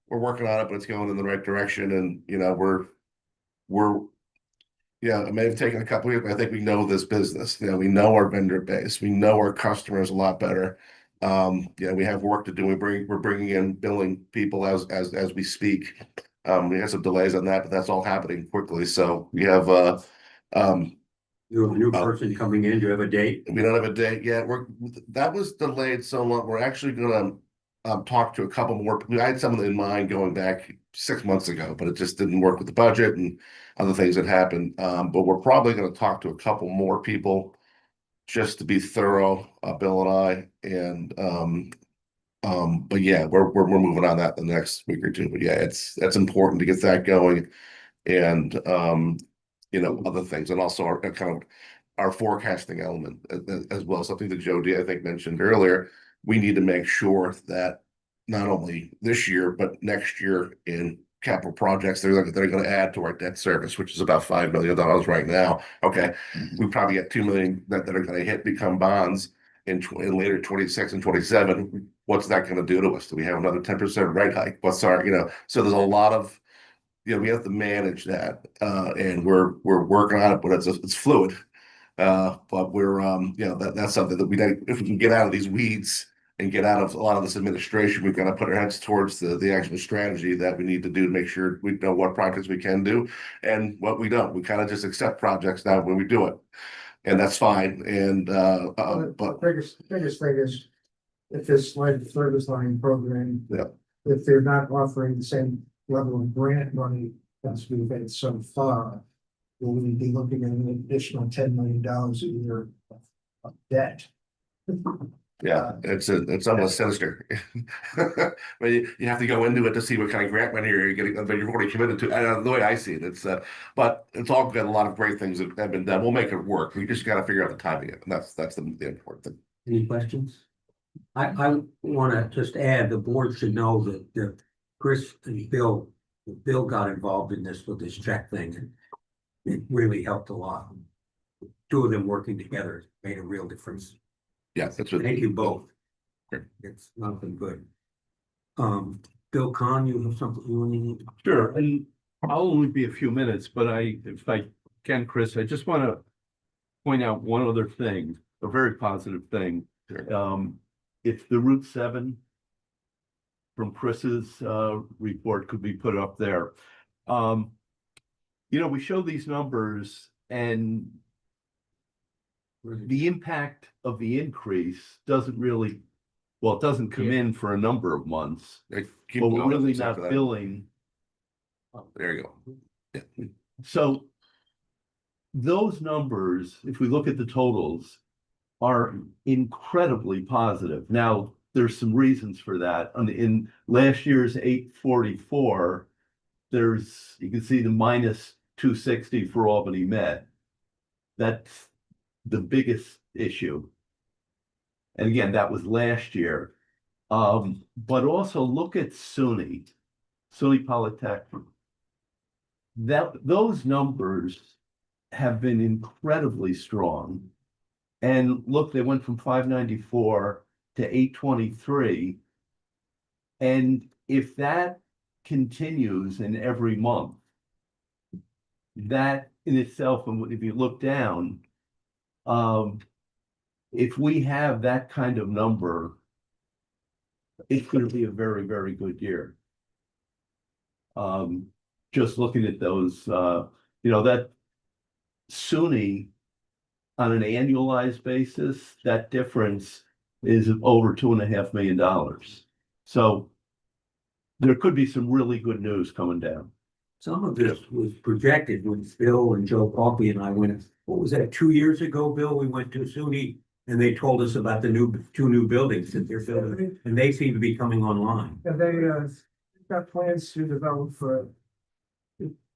we're working on it, but it's going in the right direction. And, you know, we're yeah, it may have taken a couple of years, but I think we know this business. You know, we know our vendor base. We know our customers a lot better. Yeah, we have work to do. We're bringing in billing people as we speak. We have some delays on that, but that's all happening quickly. So we have You have a new person coming in. Do you have a date? we don't have a date yet. That was delayed so long. We're actually gonna talk to a couple more. I had someone in mind going back 6 months ago, but it just didn't work with the budget and other things that happened. But we're probably going to talk to a couple more people just to be thorough, Bill and I. And but yeah, we're moving on that the next week or two. But yeah, that's important to get that going, and you know, other things, and also our kind of our forecasting element as well. Something that Joe D, I think, mentioned earlier. We need to make sure that not only this year, but next year in capital projects, they're going to add to our debt service, which is about $5 million right now. Okay, we probably get 2 million that are going to become bonds in later 26 and 27. What's that going to do to us? Do we have another 10% rate hike? What's our, you know? So there's a lot of, you know, we have to manage that, and we're working on it, but it's fluid. But we're you know, that's something that if we can get out of these weeds and get out of a lot of this administration, we've got to put our heads towards the actual strategy that we need to do to make sure we know what projects we can do and what we don't. We kind of just accept projects now when we do it, and that's fine. And but Biggest thing is, if this service line program. Yeah. If they're not offering the same level of grant money as we've had so far, will we be looking at an additional $10 million a year of debt? yeah, it's almost sinister. But you have to go into it to see what kind of grant money you're getting, but you're already committed to. The way I see it, but it's all got a lot of great things that have been done. We'll make it work. We just got to figure out the timing of it, and that's the important thing. Any questions? I want to just add, the board should know that Chris and Bill got involved in this with this check thing, and it really helped a lot. Two of them working together made a real difference. Yeah, that's what. Thank you both. Sure. It's not been good. Bill Kahn, you have something you want to? Sure, and I'll only be a few minutes, but if I can, Chris, I just want to point out one other thing, a very positive thing. Sure. If the Route 7 from Chris's report could be put up there. You know, we show these numbers, and the impact of the increase doesn't really, well, it doesn't come in for a number of months, Keep but we're going really except not for that. billing. There you go. Yeah. So those numbers, if we look at the totals, are incredibly positive. Now, there's some reasons for that. In last year's 844, you can see the minus 260 for Albany Met. That's the biggest issue. And again, that was last year. But also look at SUNY Polytechnic. Those numbers have been incredibly strong. And look, they went from 594 to 823. And if that continues in every month, that in itself, and if you look down, if we have that kind of number, it's going to be a very, very good year. Just looking at those, you know, that SUNY, on an annualized basis, that difference is over $2.5 million. So there could be some really good news coming down. Some of this was projected when Bill and Joe Coffey and I went, what was that, 2 years ago, Bill? We went to SUNY and they told us about the two new buildings that they're building, and they seem to be coming online. And they, got plans to develop for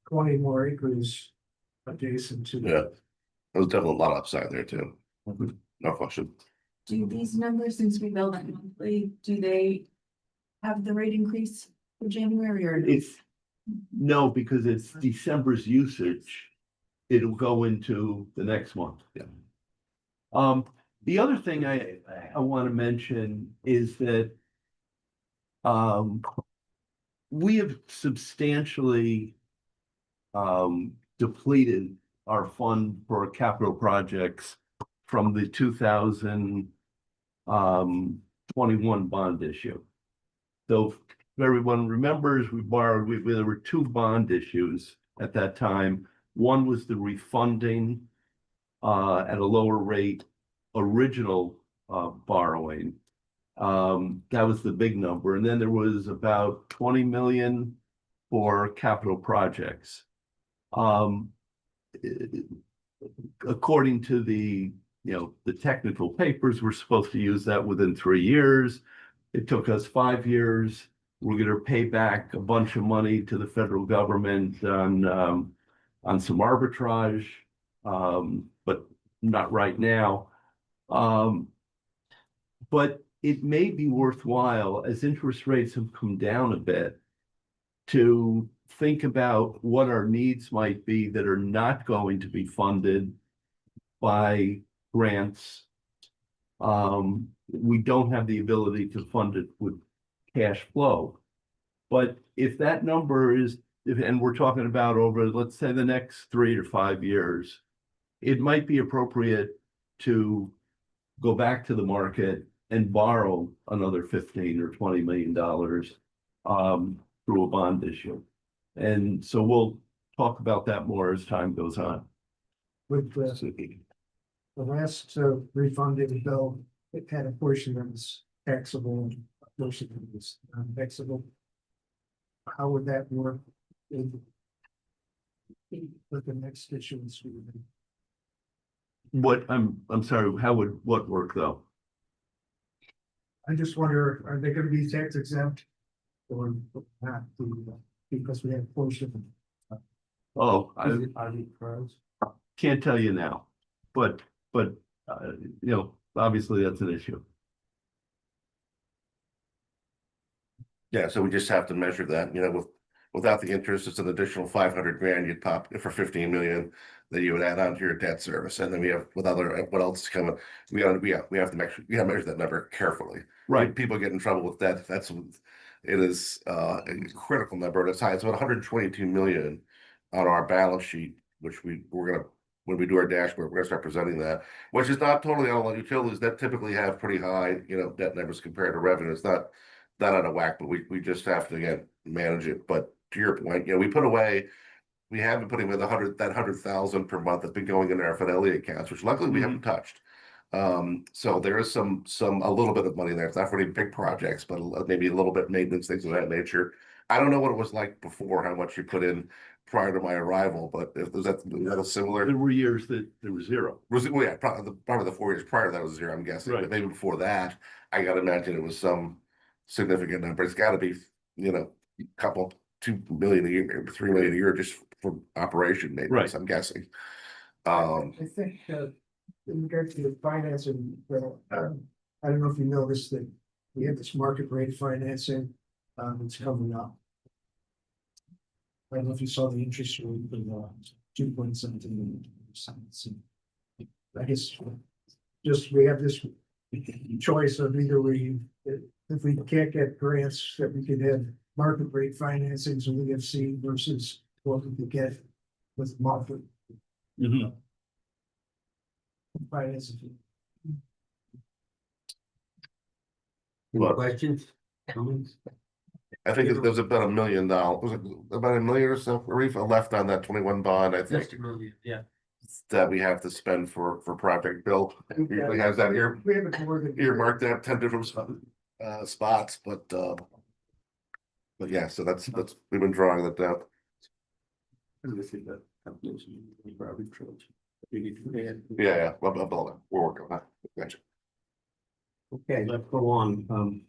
20 more acres adjacent to. Yeah. There's definitely a lot of upside there too. No question. Do these numbers, since we build it monthly, do they have the rate increase for January or? It's, no, because it's December's usage. It'll go into the next month. Yeah. The other thing I want to mention is that we have substantially depleted our fund for capital projects from the 2021 bond issue. So if everyone remembers, there were two bond issues at that time. One was the refunding at a lower rate original borrowing. That was the big number. And then there was about 20 million for capital projects. According to the technical papers, we're supposed to use that within 3 years. It took us 5 years. We're going to pay back a bunch of money to the federal government on some arbitrage, but not right now. But it may be worthwhile, as interest rates have come down a bit, to think about what our needs might be that are not going to be funded by grants. We don't have the ability to fund it with cash flow. But if that number is, and we're talking about over, let's say, the next 3 or 5 years, it might be appropriate to go back to the market and borrow another $15 or $20 million through a bond issue. And so we'll talk about that more as time goes on. With the last refunding bill, it had a portion that was taxable and a portion that was non-taxable. How would that work with the next issuance? What, I'm sorry, how would what work though? I just wonder, are they gonna be tax exempt or not? Because we have a portion. Oh, Are they pros? can't tell you now, but obviously that's an issue. Yeah, so we just have to measure that, without the interest, it's an additional 500 grand you'd pop for 15 million that you would add on to your debt service. And then we have what else is coming? We have to measure that number carefully. Right. People get in trouble with that. It is a critical number. It's high. It's about 122 million on our balance sheet, which we're gonna, when we do our dashboard, we're gonna start presenting that, which is not totally all utilities that typically have pretty high, debt numbers compared to revenue. It's not out of whack, but we just have to again manage it. But to your point, we have been putting with that 100,000 per month that's been going in our fidelity accounts, which luckily we haven't touched. So there is a little bit of money there. It's not for any big projects, but maybe a little bit maintenance, things of that nature. I don't know what it was like before, how much you put in prior to my arrival, but was that a similar? There were years that there was zero. Well, yeah, probably the 4 years prior to that was zero, I'm guessing. Right. But maybe before that, I gotta imagine it was some significant number. It's gotta be, a couple, 2 million a year, 3 million a year just for operation maintenance, Right. I'm guessing. I think in regard to the financing, I don't know if you noticed that we have this market rate financing, it's coming up. I don't know if you saw the interest rate of 2.17%. I guess just we have this choice of either if we can't get grants, that we could have market rate financing, so we have C versus what we could get with market financing. Any questions, comments? I think there's about $1 million, was it about $1 million or so left on that 21 bond, I think. $1 million, yeah. that we have to spend for Project Bill. It usually has that here, We haven't more than. earmarked that 10 different spots, but yeah, so that's, we've been drawing that down. Yeah, we're working on that. Gotcha. Okay, let's go on.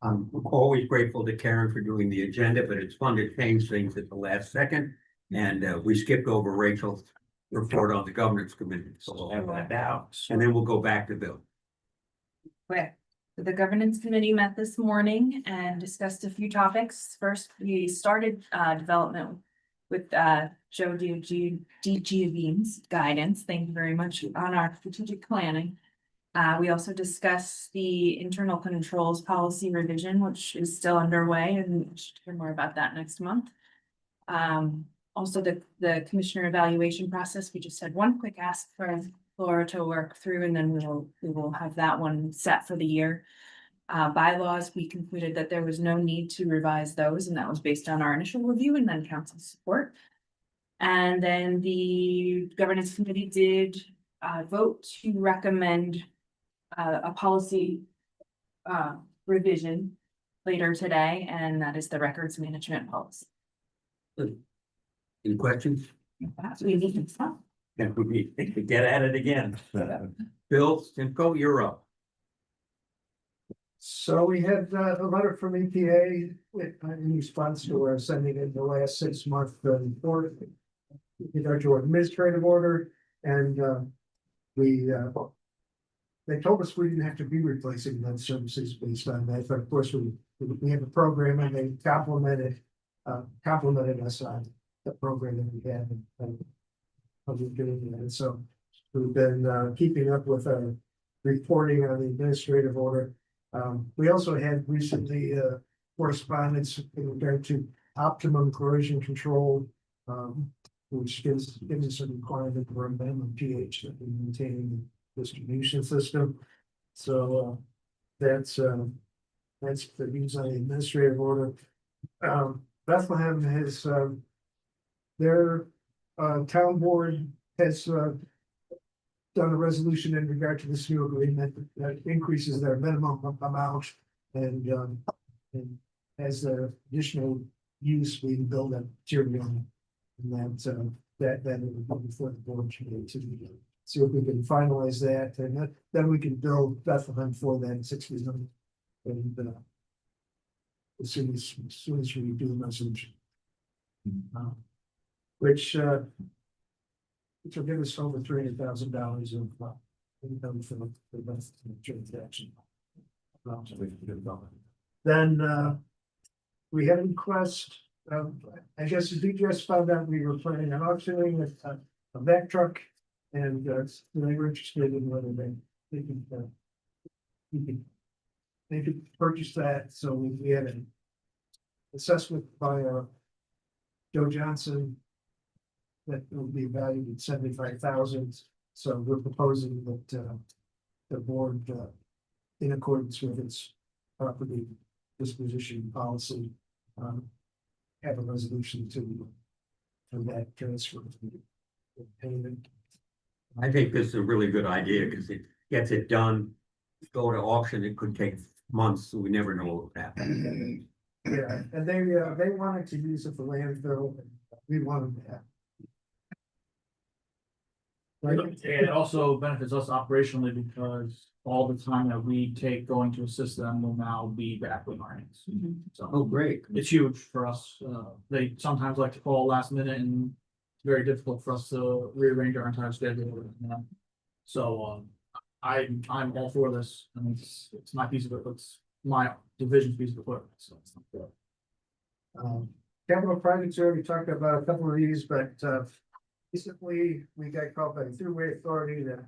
I'm always grateful to Karen for doing the agenda, but it's fun to change things at the last second. And we skipped over Rachel's report on the governance committee, so we'll have that now, and then we'll go back to Bill. Okay, so the governance committee met this morning and discussed a few topics. First, we started development with Joe DiGiovine's guidance. Thank you very much on our strategic planning. We also discussed the internal controls policy revision, which is still underway, and we should hear more about that next month. Also the commissioner evaluation process, we just had one quick ask for Laura to work through, and then we will have that one set for the year. Bylaws, we concluded that there was no need to revise those, and that was based on our initial review and then council support. And then the governance committee did vote to recommend a policy revision later today, and that is the records management policy. Any questions? We need to stop. Can we get at it again? Bill, Simcoe, you're up. So we had a letter from EPA in response to our sending in the last 6 month report. With regard to our administrative order, and they told us we didn't have to be replacing lead services based on that, but of course we have a program and they complimented us on the program that we had and how we're doing that. And so we've been keeping up with our reporting on the administrative order. We also had recently correspondence in regard to optimum corrosion control, which gives us a requirement for a minimum pH that we maintain in the distribution system. So that's the news on the administrative order. Bethlehem has their town board has done a resolution in regard to this new agreement that increases their minimum amount and as the additional use we build a tier one. And that will be before the board to see if we can finalize that, and then we can build Bethlehem for that 60 million. And as soon as we do the resolution. Which will give us over $300,000 of income for the rest of the transaction. Then we had a request. I guess the DGS found out we were planning on auctioning a back truck, and they were interested in whether they could purchase that. So we had an assessment by Joe Johnson that will be valued at 75,000. So we're proposing that the board, in accordance with its property disposition policy, have a resolution for that transfer payment. I think this is a really good idea because it gets it done. Go to auction, it could take months, so we never know what will happen. Yeah, and they wanted to use it for landfill, and we wanted to have. It also benefits us operationally because all the time that we take going to assist them will now be back with our hands. So Oh, great. it's huge for us. They sometimes like to call last minute and it's very difficult for us to rearrange our entire schedule. So I'm all for this. I mean, it's my piece of it, it's my division's piece of equipment, so it's not good. Capital projects, we already talked about a couple of these, but recently we got called by the Thruway Authority that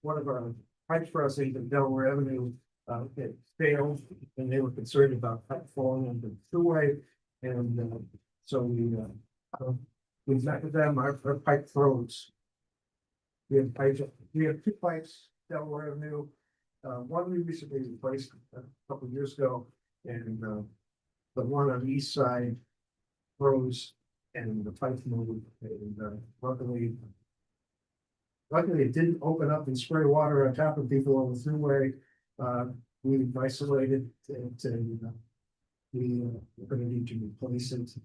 one of our pipes crossings in Delaware Avenue it failed, and they were concerned about pipe falling into the thruway, and so we met with them. Our pipe froze. We have two pipes, Delaware Avenue. One we recently replaced a couple of years ago, and the one on the east side froze and the pipe moved, and luckily Luckily, it didn't open up and spray water on top of people on the thruway. We've isolated it and we're gonna need to replace it.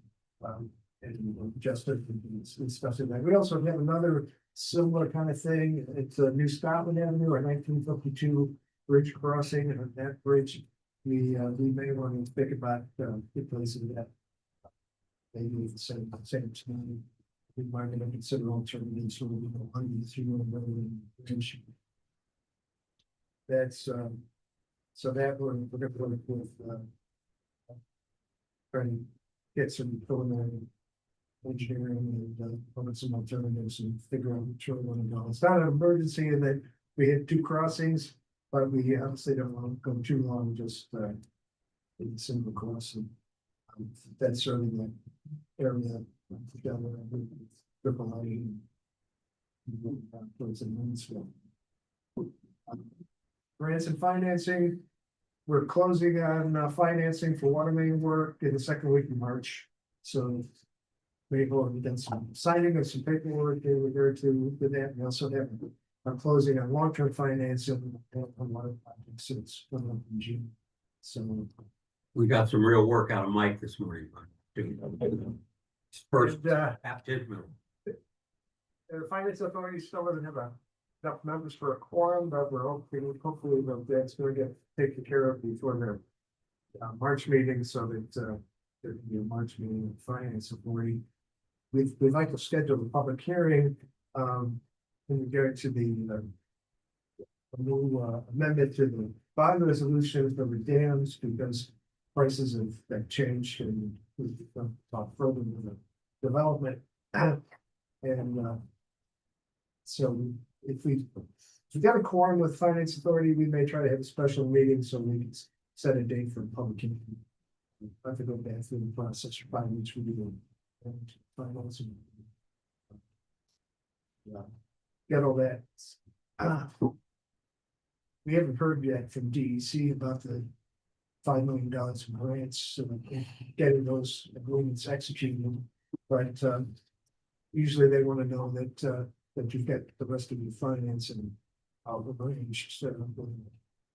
And adjust it and stuff like that. We also have another similar kind of thing. It's a New Scotland Avenue, a 1952 bridge crossing, and on that bridge, we may want to think about replacing that. Maybe the same time. We might want to consider alternatives for the under through. That's so that we're gonna work with trying to get some preliminary engineering and look at some alternatives and figure out which one we want to go. It's not an emergency in that we had 2 crossings, but we obviously don't want to go too long, just in single crossing. That's certainly the area together with triple A towards the Mansfield. Grants and financing. We're closing on financing for water main work in the second week of March. So we've already done some signing of some paperwork in regard to with that. We also have a closing on long-term financing on water projects since in June. So We got some real work out of Mike this morning. First, baptismal. the finance authority still doesn't have enough members for a quorum, but we're hopefully that's going to get taken care of before their March meeting, so that there can be a March meeting of finance authority. We'd like to schedule a public hearing in regard to the new amendment to the bond resolution for the dams, because prices have changed and we've talked further with the development. And so if we got a quorum with finance authority, we may try to have a special meeting so we can set a date for public hearing. I have to go back through the process for 5 weeks. We do finance. Get all that. We haven't heard yet from DEC about the $5 million in grants, so getting those agreements executed. But usually they want to know that you've got the rest of your financing arranged. So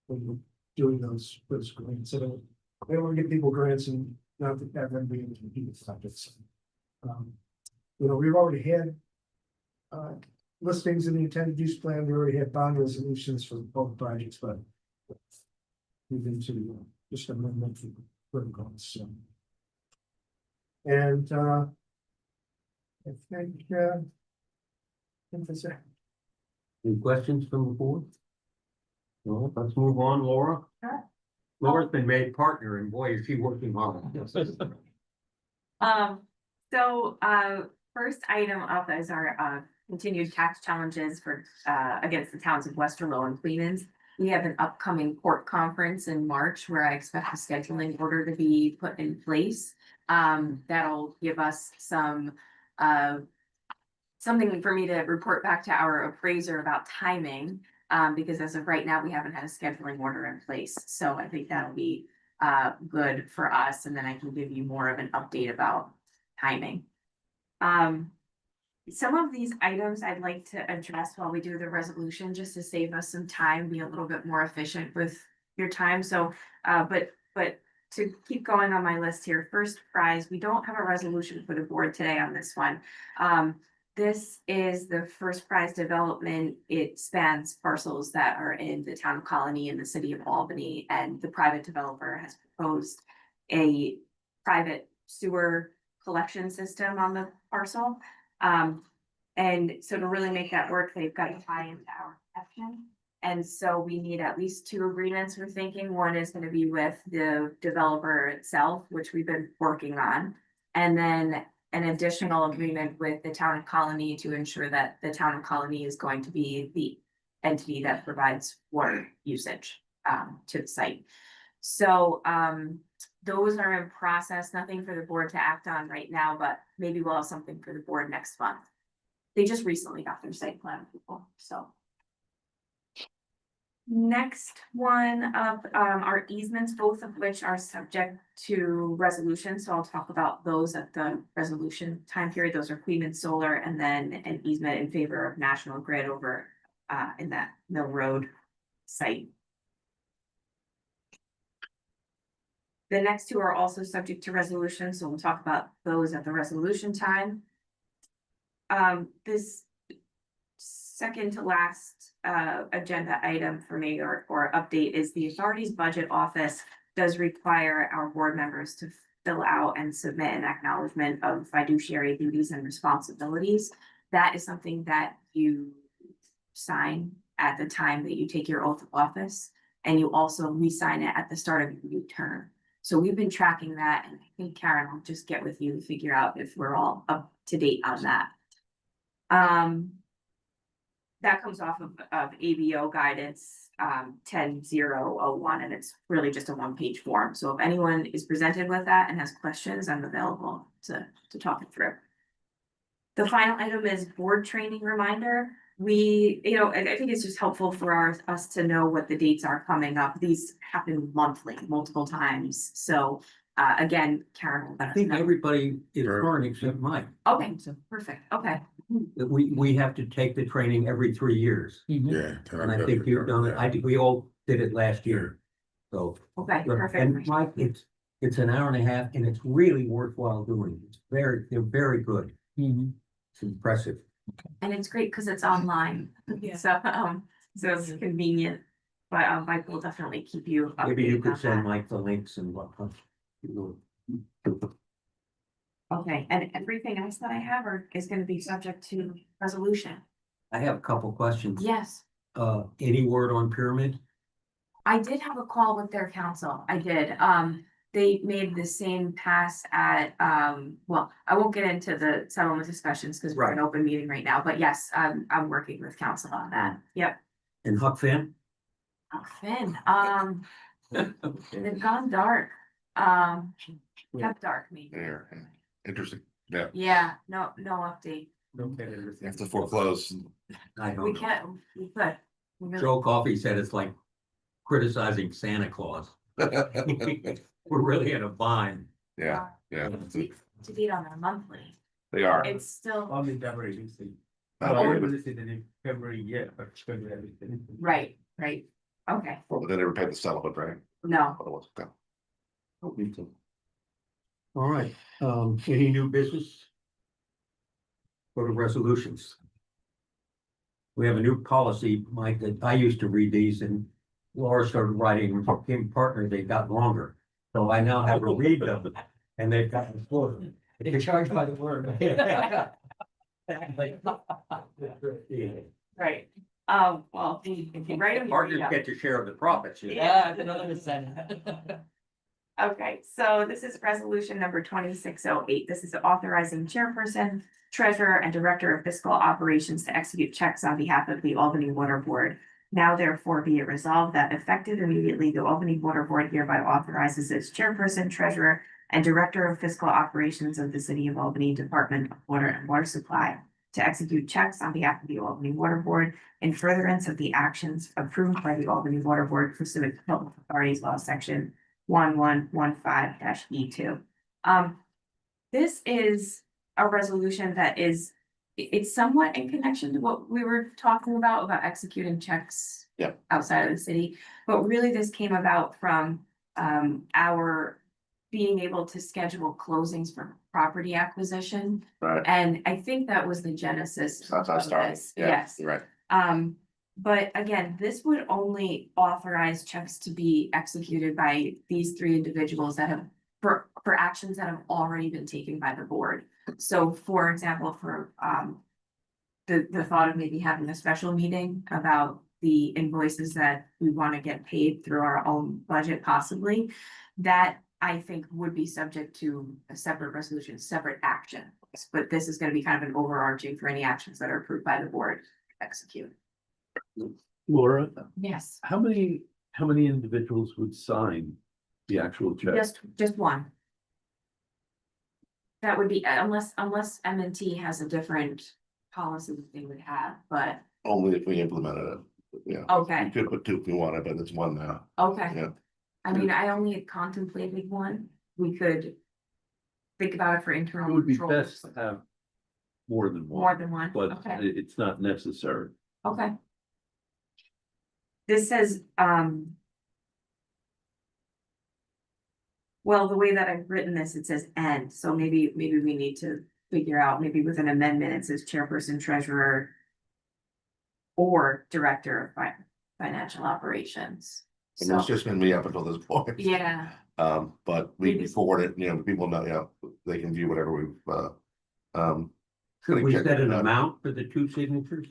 when you're doing those grants, so they don't want to give people grants and not have them be able to do the projects. We've already had listings in the intended use plan. We already had bond resolutions for both projects, but we've into just amendment for protocols. So. And I think that's it. Any questions from the board? No, let's move on, Laura. Sure. Laura's been made partner, and boy, is she working hard. First item up is our continued tax challenges for against the towns of Westerlo and Queens. We have an upcoming court conference in March where I expect a scheduling order to be put in place. That'll give us some something for me to report back to our appraiser about timing. Because as of right now, we haven't had a scheduling order in place. So I think that'll be good for us. And then I can give you more of an update about timing. Some of these items I'd like to address while we do the resolution, just to save us some time, be a little bit more efficient with your time. So, but to keep going on my list here, first prize, we don't have a resolution for the board today on this one. This is the first prize development. It spans parcels that are in the town of Colony in the city of Albany, and the private developer has proposed a private sewer collection system on the parcel. And so to really make that work, they've got to tie into our connection. And so we need at least 2 agreements, we're thinking. One is going to be with the developer itself, which we've been working on. And then an additional agreement with the town of Colony to ensure that the town of Colony is going to be the entity that provides water usage to the site. So those are in process, nothing for the board to act on right now, but maybe we'll have something for the board next month. They just recently got their site plan approval, so. Next one up, are easements, both of which are subject to resolution, so I'll talk about those at the resolution time period. Those are Queen Solar and then an easement in favor of National Grid over in that Mill Road site. The next two are also subject to resolution, so we'll talk about those at the resolution time. This second to last agenda item for me or update is the authority's budget office does require our board members to fill out and submit an acknowledgement of fiduciary duties and responsibilities. That is something that you sign at the time that you take your oath of office, and you also re-sign it at the start of your new term. So we've been tracking that, and I think Karen will just get with you to figure out if we're all up to date on that. That comes off of ABO guidance 10-001, and it's really just a one-page form. So if anyone is presented with that and has questions, I'm available to talk it through. The final item is board training reminder. We, I think it's just helpful for us to know what the dates are coming up. These happen monthly, multiple times. So again, Karen will let I us think know. everybody is current except Mike. Okay, so perfect. Okay. We have to take the training every 3 years. Yeah. And I think you've done it. I think we all did it last year. So. Okay, And perfect. Mike, it's an hour and a half and it's really worthwhile doing. They're very good. It's impressive. And it's great because it's online. Yeah. So it's convenient. But Mike will definitely keep you Maybe you updated could on send that. Mike the links and whatnot. Okay, and everything else that I have is gonna be subject to resolution. I have a couple questions. Yes, Any word on pyramid? I did have a call with their counsel. I did. They made the same pass at, well, I won't get into the settlement discussions because we're in an open meeting right now, but yes, I'm working with counsel on that. Yep. And Huck Finn? Oh, Finn, they've gone dark. Kept dark maybe. Yeah. Interesting. Yeah. Yeah, no update. You have to foreclose. I don't We know. can't, we could. We really- Joe Coffey said it's like criticizing Santa Claus. We're really in a bind. Yeah, yeah. To date on their monthly, They are. it's still, Only February, you see. February, yeah, but February. right, okay, Well, they never paid the settlement, right? no. Otherwise, no. All right, any new business? Go to resolutions. We have a new policy, Mike, that I used to read these and Laura started writing, became partner, they got longer. So I now have to read them and they've gotten shorter. They charge by the word. Right, well, if you write them. Partners get to share the profits. you know. Yeah, another percent. Okay, so this is resolution number 2608. This is authorizing chairperson, treasurer, and director of fiscal operations to execute checks on behalf of the Albany Water Board. Now therefore be it resolved that effective immediately, the Albany Water Board hereby authorizes its chairperson, treasurer, and director of fiscal operations of the City of Albany Department of Water and Water Supply to execute checks on behalf of the Albany Water Board in furtherance of the actions approved by the Albany Water Board pursuant to Public Authorities Law Section 1115-E2. This is a resolution that it's somewhat in connection to what we were talking about executing checks. Yeah. Outside of the city, but really this came about from our being able to schedule closings for property acquisition. Right. And I think that was the genesis. That's how it of started. this. Yeah, Yes. you're right. But again, this would only authorize checks to be executed by these three individuals that have, for actions that have already been taken by the board. So for example, for the thought of maybe having a special meeting about the invoices that we want to get paid through our own budget possibly, that I think would be subject to a separate resolution, separate action. But this is going to be kind of an overarching for any actions that are approved by the board to execute. Laura, Yes, how many individuals would sign the actual check? just one. That would be unless M&T has a different policy that they would have, but Only if we implemented it. Yeah. Okay, You could put two if you wanted, but it's one now. okay. Yeah. I mean, I only had contemplated one. We could think about it for It internal would be controls. best to have more than one. More than one, But okay, it's not necessary. okay. This says, well, the way that I've written this, it says "and," so maybe we need to figure out, maybe with an amendment, it says chairperson, treasurer. Or director of financial operations. And So, it's just gonna be up until this point. yeah, But we forward it, you know, people know, they can view whatever we've, Should we check set an it out. amount for the two signatures?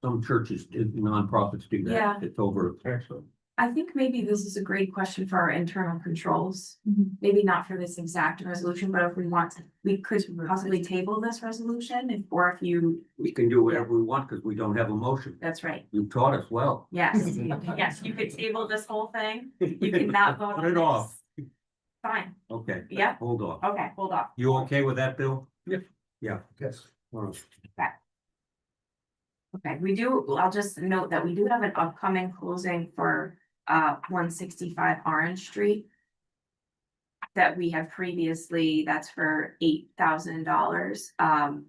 Some churches, nonprofits do Yeah. that. It's over a threshold. I think maybe this is a great question for our internal controls. Maybe not for this exact resolution, but if we want to, we could possibly table this resolution or if you, We can do whatever we want because we don't have a motion. that's right. You taught us well. Yes, yes, you could table this whole thing. You cannot vote Put on it off. this. Fine, Okay. Yeah. Hold off. okay, hold on. You okay with that, Bill? Yeah. Yeah. Yes. All right. Okay, I'll just note that we do have an upcoming closing for 165 Orange Street. That we have previously, that's for $8,000.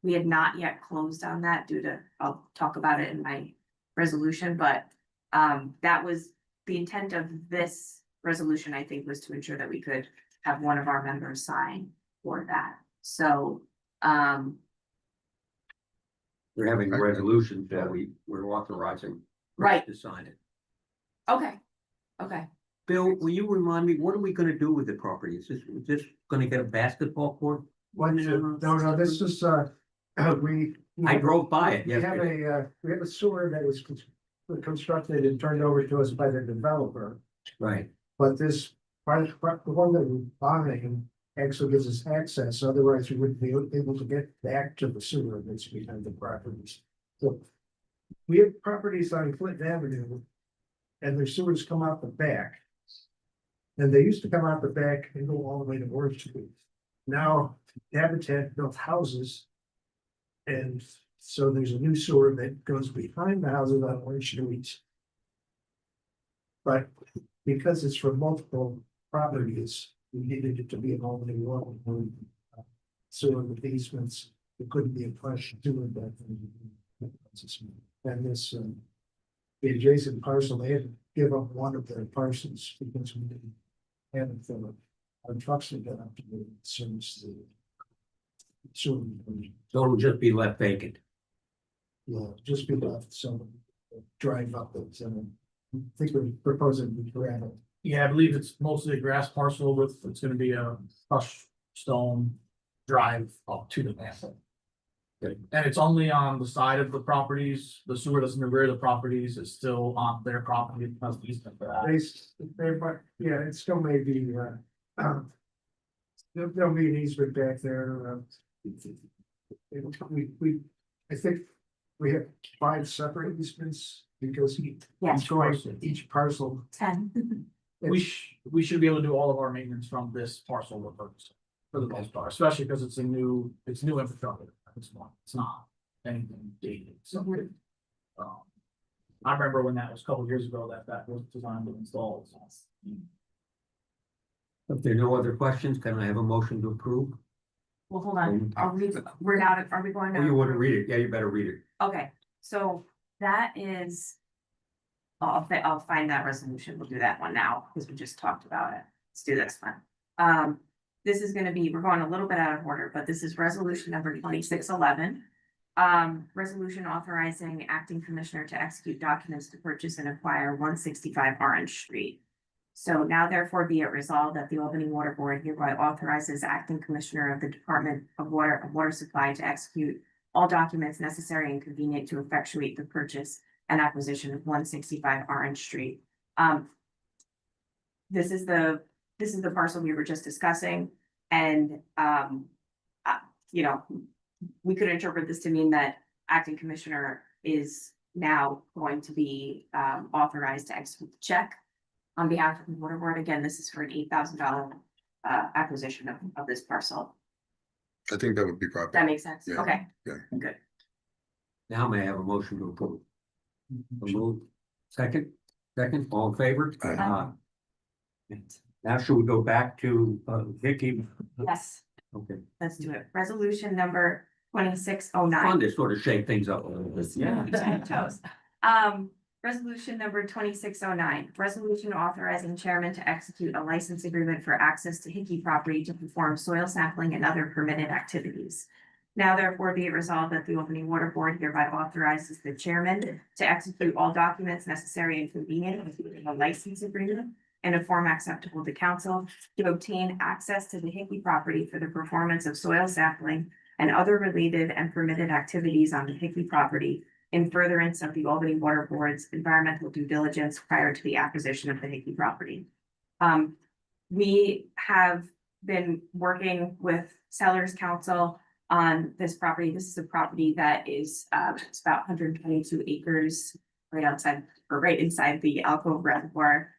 We had not yet closed on that due to, I'll talk about it in my resolution, but that was the intent of this resolution, I think, was to ensure that we could have one of our members sign for that. So We're having a resolution that we're authorizing. Right. To sign it. okay, okay. Bill, will you remind me, what are we gonna do with the property? Is this gonna get a basketball court? No, this is, we. I drove by it We have yesterday. we have a sewer that was constructed and turned over to us by the developer, Right. but this part, the one that we're buying actually gives us access, otherwise we wouldn't be able to get back to the sewer that's behind the properties. So we have properties on Clinton Avenue and their sewers come out the back. And they used to come out the back and go all the way to Orange Street. Now Habitat built houses. And so there's a new sewer that goes behind the houses on Orange Street. But because it's for multiple properties, we needed it to be an Albany one. Sewer with easements, it couldn't be a fresh sewer back then. And this, the adjacent parcel, they had to give up one of their parcels because we didn't have it for our trucks that got up to the service the sewer. So it'll just be left vacant. Yeah, just be left, so drive up it, and I think we're proposing to gravel. Yeah, I believe it's mostly a grass parcel with, it's gonna be a crushed stone drive up to the back. Good. And it's only on the side of the properties, the sewer that's in the rear of the properties is still on their property, because the easement for that. But, yeah, it still may be, there'll be an easement back there, I think we have 5 separate easements, because Yes. each parcel. 10. We should be able to do all of our maintenance from this parcel for the most part, especially because it's new infrastructure. It's not anything dated, so. I remember when that was a couple years ago that was designed and installed. If there are no other questions, can I have a motion to approve? Well, hold on, are we going to? Oh, you want to read it? Yeah, you better read it. Okay, so that is. I'll find that resolution, we'll do that one now, because we just talked about it, let's do this one. This is gonna be, we're going a little bit out of order, but this is resolution number 2611. Resolution authorizing acting commissioner to execute documents to purchase and acquire 165 Orange Street. So now therefore be it resolved that the Albany Water Board hereby authorizes acting commissioner of the Department of Water Supply to execute all documents necessary and convenient to effectuate the purchase and acquisition of 165 Orange Street. This is the parcel we were just discussing, and you know, we could interpret this to mean that acting commissioner is now going to be authorized to execute the check on behalf of the water board. Again, this is for an $8,000 acquisition of this parcel. I think that would be proper. That makes sense. Yeah. Okay. Yeah. Good. Now may I have a motion to approve? Moved. Second, all in favor? Aye. Now should we go back to, Vicky? Yes, Okay, let's do it. Resolution number 2609. fun to sort of shake things up a little bit. Toes. Resolution number 2609, resolution authorizing chairman to execute a license agreement for access to Hickey property to perform soil sampling and other permitted activities. Now therefore be it resolved that the Albany Water Board hereby authorizes the chairman to execute all documents necessary and convenient, including a license agreement in a form acceptable to council, to obtain access to the Hickey property for the performance of soil sampling and other related and permitted activities on the Hickey property in furtherance of the Albany Water Board's environmental due diligence prior to the acquisition of the Hickey property. We have been working with Sellers Council on this property. This is a property that is, it's about 122 acres right outside or right inside the Alcove Reservoir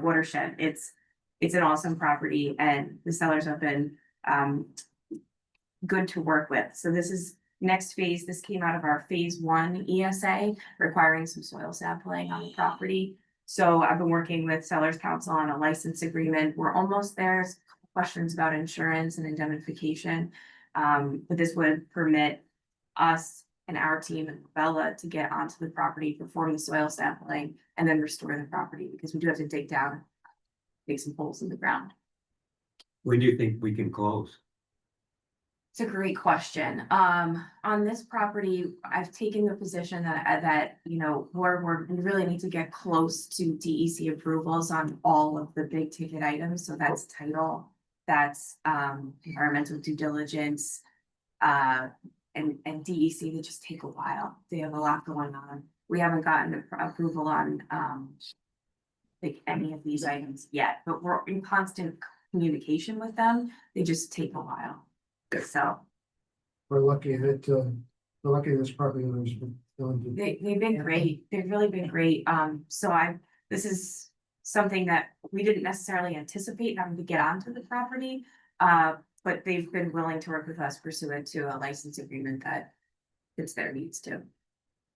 watershed. It's an awesome property, and the sellers have been good to work with. So this is next phase. This came out of our phase 1 ESA requiring some soil sampling on the property. So I've been working with Sellers Council on a license agreement. We're almost there. Questions about insurance and indemnification. But this would permit us and our team and Bella to get onto the property, perform the soil sampling, and then restore the property, because we do have to dig down, dig some holes in the ground. When do you think we can close? It's a great question. On this property, I've taken the position that you know, we really need to get close to DEC approvals on all of the big ticket items. So that's title, that's environmental due diligence, and DEC. They just take a while. They have a lot going on. We haven't gotten approval on like any of these items yet, but we're in constant communication with them. They just take a while. So We're lucky that this property owner's been willing to. they've been great. They've really been great. This is something that we didn't necessarily anticipate having to get onto the property. But they've been willing to work with us pursuant to a license agreement that fits their needs too.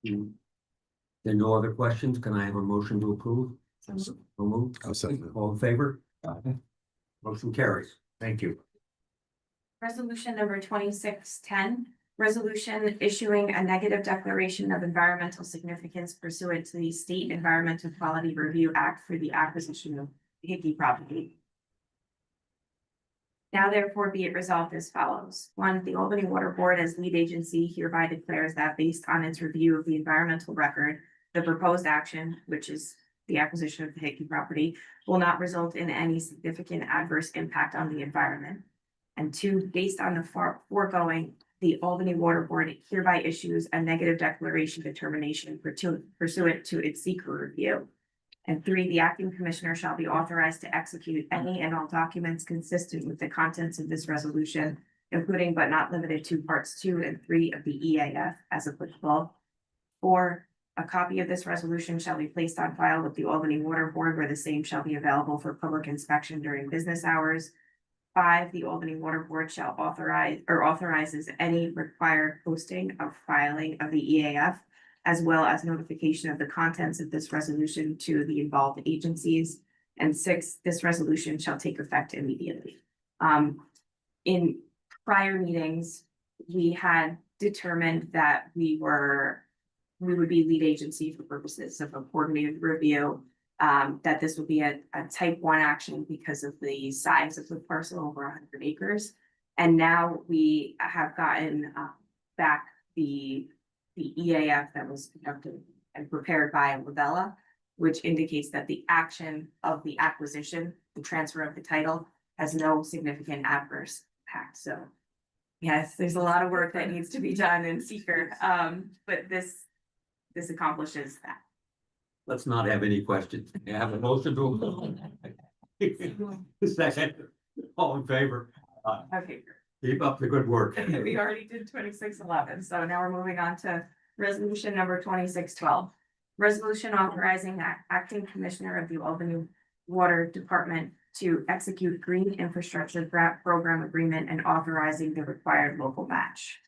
There no other questions? Can I have a motion to approve? So moved. I'll second it. All in favor? Motion carries. Thank you. Resolution number 2610, resolution issuing a negative declaration of environmental significance pursuant to the State Environmental Quality Review Act for the acquisition of Hickey property. Now therefore be it resolved as follows. 1, the Albany Water Board as lead agency hereby declares that based on its review of the environmental record, the proposed action, which is the acquisition of the Hickey property, will not result in any significant adverse impact on the environment. And 2, based on the foregoing, the Albany Water Board hereby issues a negative declaration determination pursuant to its secret review. And 3, the acting commissioner shall be authorized to execute any and all documents consistent with the contents of this resolution, including but not limited to parts 2 and 3 of the EAF as applicable. 4, a copy of this resolution shall be placed on file with the Albany Water Board, where the same shall be available for public inspection during business hours. 5, the Albany Water Board shall authorizes any required posting of filing of the EAF, as well as notification of the contents of this resolution to the involved agencies. And 6, this resolution shall take effect immediately. In prior meetings, we had determined that we would be lead agency for purposes of a coordinated review. That this would be a type 1 action because of the size of the parcel, over 100 acres. And now we have gotten back the EAF that was conducted and prepared by Labella, which indicates that the action of the acquisition, the transfer of the title, has no significant adverse impact. So yes, there's a lot of work that needs to be done in seeker, but this accomplishes that. Let's not have any questions. You have a motion to approve. Second, all in favor? Okay, Keep up the good work. we already did 2611, so now we're moving on to resolution number 2612. Resolution authorizing acting commissioner of the Albany Water Department to execute green infrastructure grant program agreement and authorizing the required local match.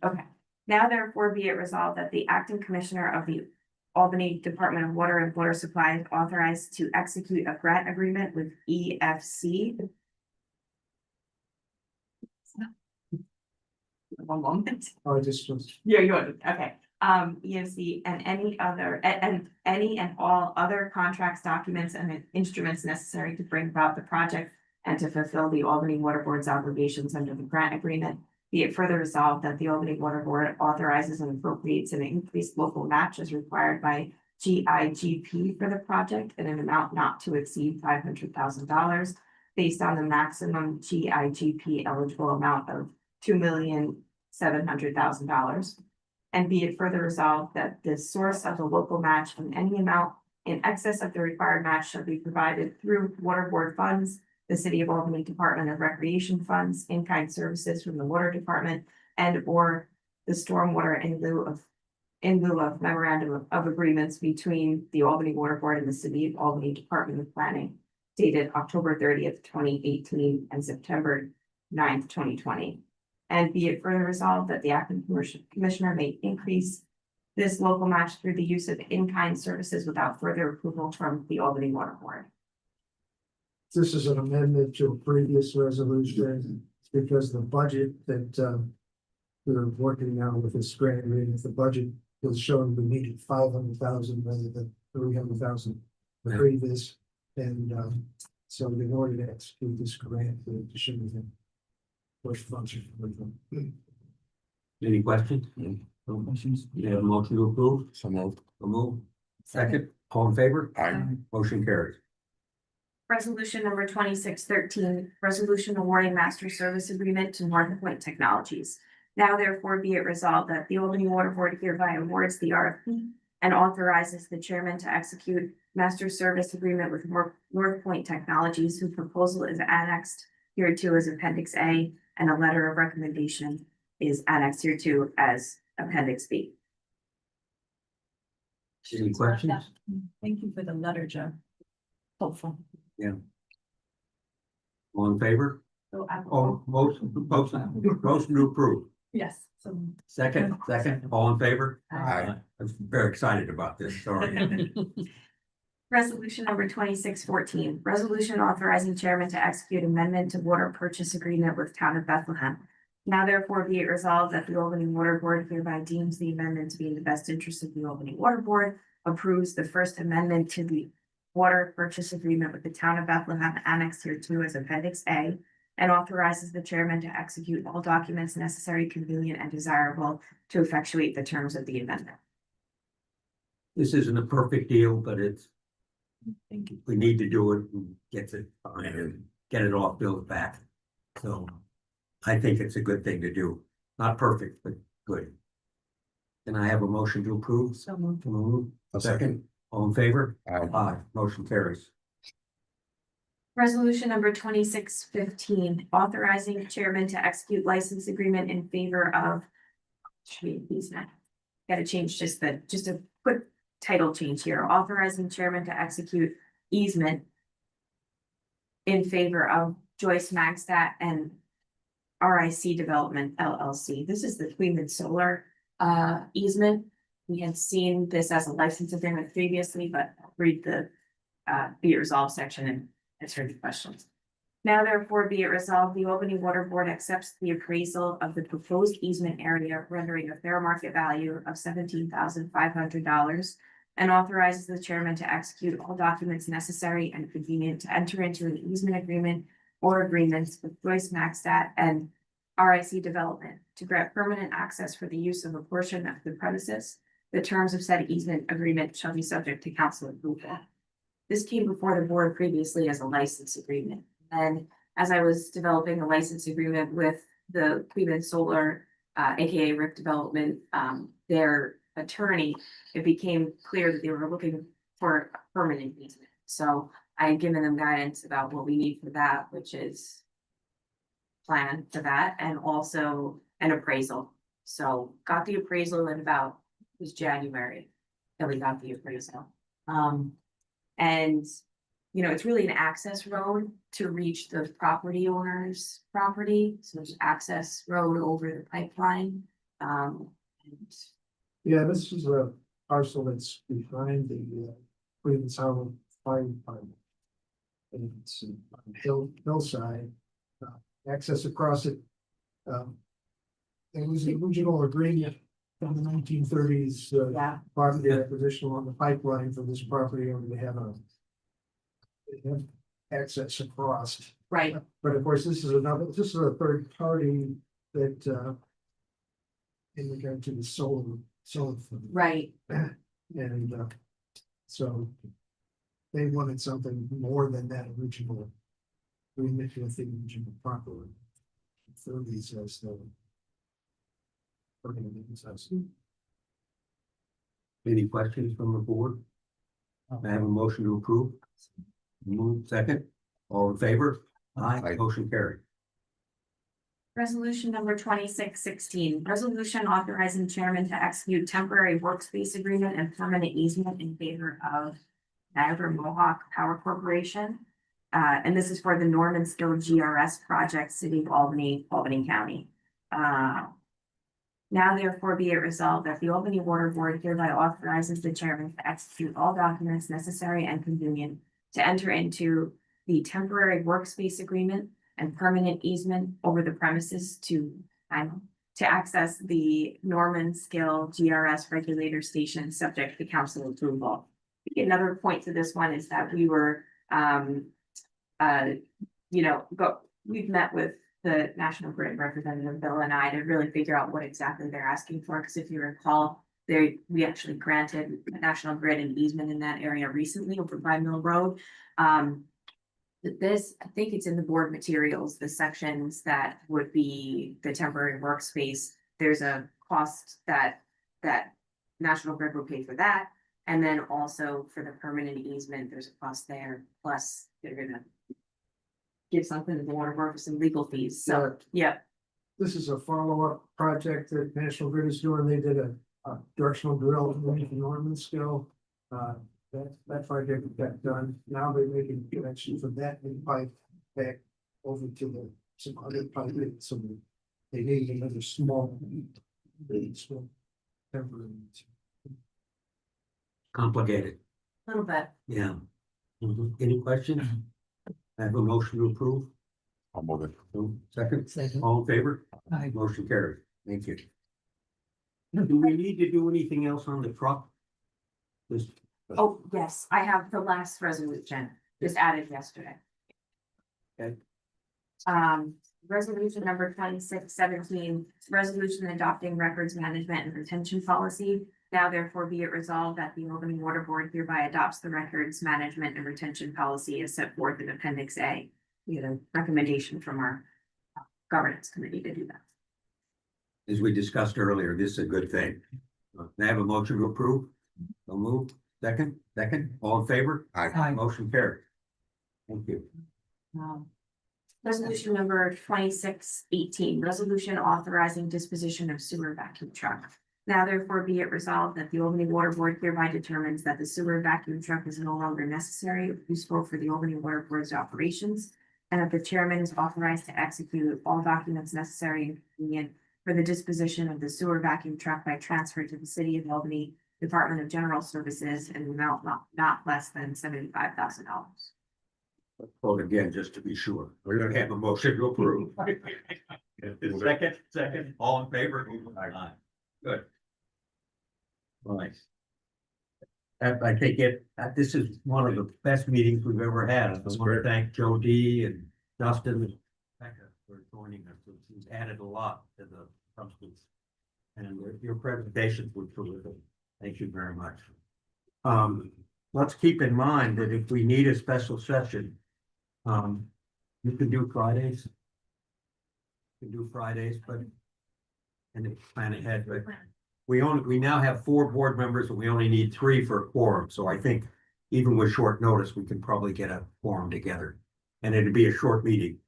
Okay. Now therefore be it resolved that the acting commissioner of the Albany Department of Water and Water Supply is authorized to execute a grant agreement with EFC. One moment. I just was. Yeah, you would, okay. EFC and any other, and any and all other contracts, documents, and instruments necessary to bring about the project and to fulfill the Albany Water Board's obligations under the grant agreement. Be it further resolved that the Albany Water Board authorizes and appropriates an increased local match as required by GIGP for the project in an amount not to exceed $500,000 based on the maximum GIGP eligible amount of $2,700,000. And be it further resolved that the source of the local match in any amount in excess of the required match shall be provided through water board funds, the City of Albany Department of Recreation funds, in-kind services from the Water Department, and or the stormwater in lieu of memorandum of agreements between the Albany Water Board and the City of Albany Department of Planning, dated October 30th, 2018, and September 9th, 2020. And be it further resolved that the acting commissioner may increase this local match through the use of in-kind services without further approval from the Albany Water Board. This is an amendment to a previous resolution, because the budget that we're working now with this grant agreement, the budget was showing we needed 500,000 rather than 300,000 the previous. And so in order to execute this grant, we should have push function with them. Any questions? No questions? You have a motion to approve? So moved. So move. Second, all in favor? Aye. Motion carries. Resolution number 2613, resolution awarding master service agreement to North Point Technologies. Now therefore be it resolved that the Albany Water Board hereby awards the RFP and authorizes the chairman to execute master service agreement with North Point Technologies, whose proposal is annexed hereto as Appendix A, and a letter of recommendation is annexed hereto as Appendix B. Any questions? Thank you for the letter, Joe. Hopeful. All in favor? So Oh, motion to approve. yes. So Second, all in favor? Aye. I'm very excited about this, sorry. resolution number 2614, resolution authorizing chairman to execute amendment to water purchase agreement with Town of Bethlehem. Now therefore be it resolved that the Albany Water Board hereby deems the amendment to be in the best interest of the Albany Water Board, approves the first amendment to the water purchase agreement with the Town of Bethlehem annexed hereto as Appendix A, and authorizes the chairman to execute all documents necessary, convenient, and desirable to effectuate the terms of the amendment. This isn't a perfect deal, but it's, Thank you. we need to do it and get it fine and get it off Bill's back. So I think it's a good thing to do. Not perfect, but good. Can I have a motion to approve? So moved. Move. A Second, all in favor? Aye. Aye, motion carries. Resolution number 2615, authorizing chairman to execute license agreement in favor of. Gotta change just a quick title change here, authorizing chairman to execute easement in favor of Joyce Magstadt and RIC Development LLC. This is the Queensland Solar easement. We had seen this as a license agreement previously, but I'll read the be it resolved section and answer the questions. Now therefore be it resolved, the Albany Water Board accepts the appraisal of the proposed easement area rendering a fair market value of $17,500 and authorizes the chairman to execute all documents necessary and convenient to enter into an easement agreement or agreements with Joyce Magstadt and RIC Development to grant permanent access for the use of a portion of the premises. The terms of said easement agreement shall be subject to council approval. This came before the board previously as a license agreement. And as I was developing a license agreement with the Cleveland Solar, AKA Rick Development, their attorney, it became clear that they were looking for a permanent easement. So I had given them guidance about what we need for that, which is plan for that and also an appraisal. So got the appraisal in about, it was January that we got the appraisal. And you know, it's really an access road to reach the property owner's property. So there's access road over the pipeline. Yeah, this is a parcel that's behind the Queens Hollow Fire Department. And it's on hillside, access across it. It was the original agreement from the 1930s, Yeah. property acquisition along the pipeline for this property, and they have access across. Right, But of course, this is a third party that, in regard to the solar. right. And, so they wanted something more than that original agreement with the original property. Thirties as the. Any questions from the board? I have a motion to approve. Move second, all in favor? Aye. Motion carried. Resolution number 2616, resolution authorizing chairman to execute temporary workspace agreement and permanent easement in favor of Niagara Mohawk Power Corporation. And this is for the Norman Skill GRS project, City of Albany, Albany County. Now therefore be it resolved that the Albany Water Board hereby authorizes the chairman to execute all documents necessary and convenient to enter into the temporary workspace agreement and permanent easement over the premises to access the Norman Skill GRS regulator station subject to council approval. Another point to this one is that we were, we've met with the National Grid representative, Bill and I, to really figure out what exactly they're asking for, because if you recall, we actually granted National Grid an easement in that area recently over by Mill Road. This, I think it's in the board materials, the sections that would be the temporary workspace. There's a cost that National Grid will pay for that. And then also for the permanent easement, there's a cost there, plus they're gonna give something to the water board for some legal fees, so, yeah. This is a follow-up project that National Grid is doing. They did a directional drill in Norman Skill. That project got done. Now they're making connection from that and pipe back over to some other pipe. So they need another small. Temporary. Complicated, A little bit. yeah. Any questions? I have a motion to approve. I'll move it. Second, Second. all in favor? Aye. Motion carried. Thank you. Do we need to do anything else on the truck? This, Oh, yes, I have the last resolution, just added yesterday. Okay. Resolution number 2617, resolution adopting records management and retention policy. Now therefore be it resolved that the Albany Water Board hereby adopts the records management and retention policy as set forth in Appendix A. We had a recommendation from our governance committee to do that. as we discussed earlier, this is a good thing. May I have a motion to approve? So moved. Second, all in favor? Aye. Motion carried. Thank you. Resolution number 2618, resolution authorizing disposition of sewer vacuum truck. Now therefore be it resolved that the Albany Water Board hereby determines that the sewer vacuum truck is no longer necessary or useful for the Albany Water Board's operations, and that the chairman is authorized to execute all documents necessary and convenient for the disposition of the sewer vacuum truck by transfer to the City of Albany Department of General Services in an amount not less than $75,000. Vote again, just to be sure. We're gonna have a motion to approve. Second, all in favor? Aye. Good. Right. I take it, this is one of the best meetings we've ever had. I want to thank Joe D and Dustin and Becca for joining us. It's added a lot to the substance. And your presentations were terrific. Thank you very much. Let's keep in mind that if we need a special session, you can do Fridays. You can do Fridays, but and plan ahead, but we now have 4 board members and we only need 3 for a quorum. So I think even with short notice, we can probably get a quorum together and it'd be a short meeting.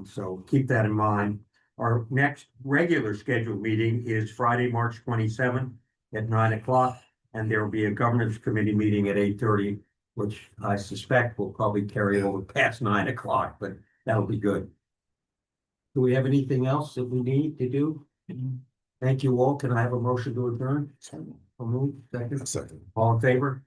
So keep that in mind. Our next regular scheduled meeting is Friday, March 27th at 9 o'clock. And there will be a governance committee meeting at 8:30, which I suspect will probably carry over past 9 o'clock, but that'll be good. Do we have anything else that we need to do? Thank you all. Can I have a motion to adjourn? I'll move. Second. All in favor?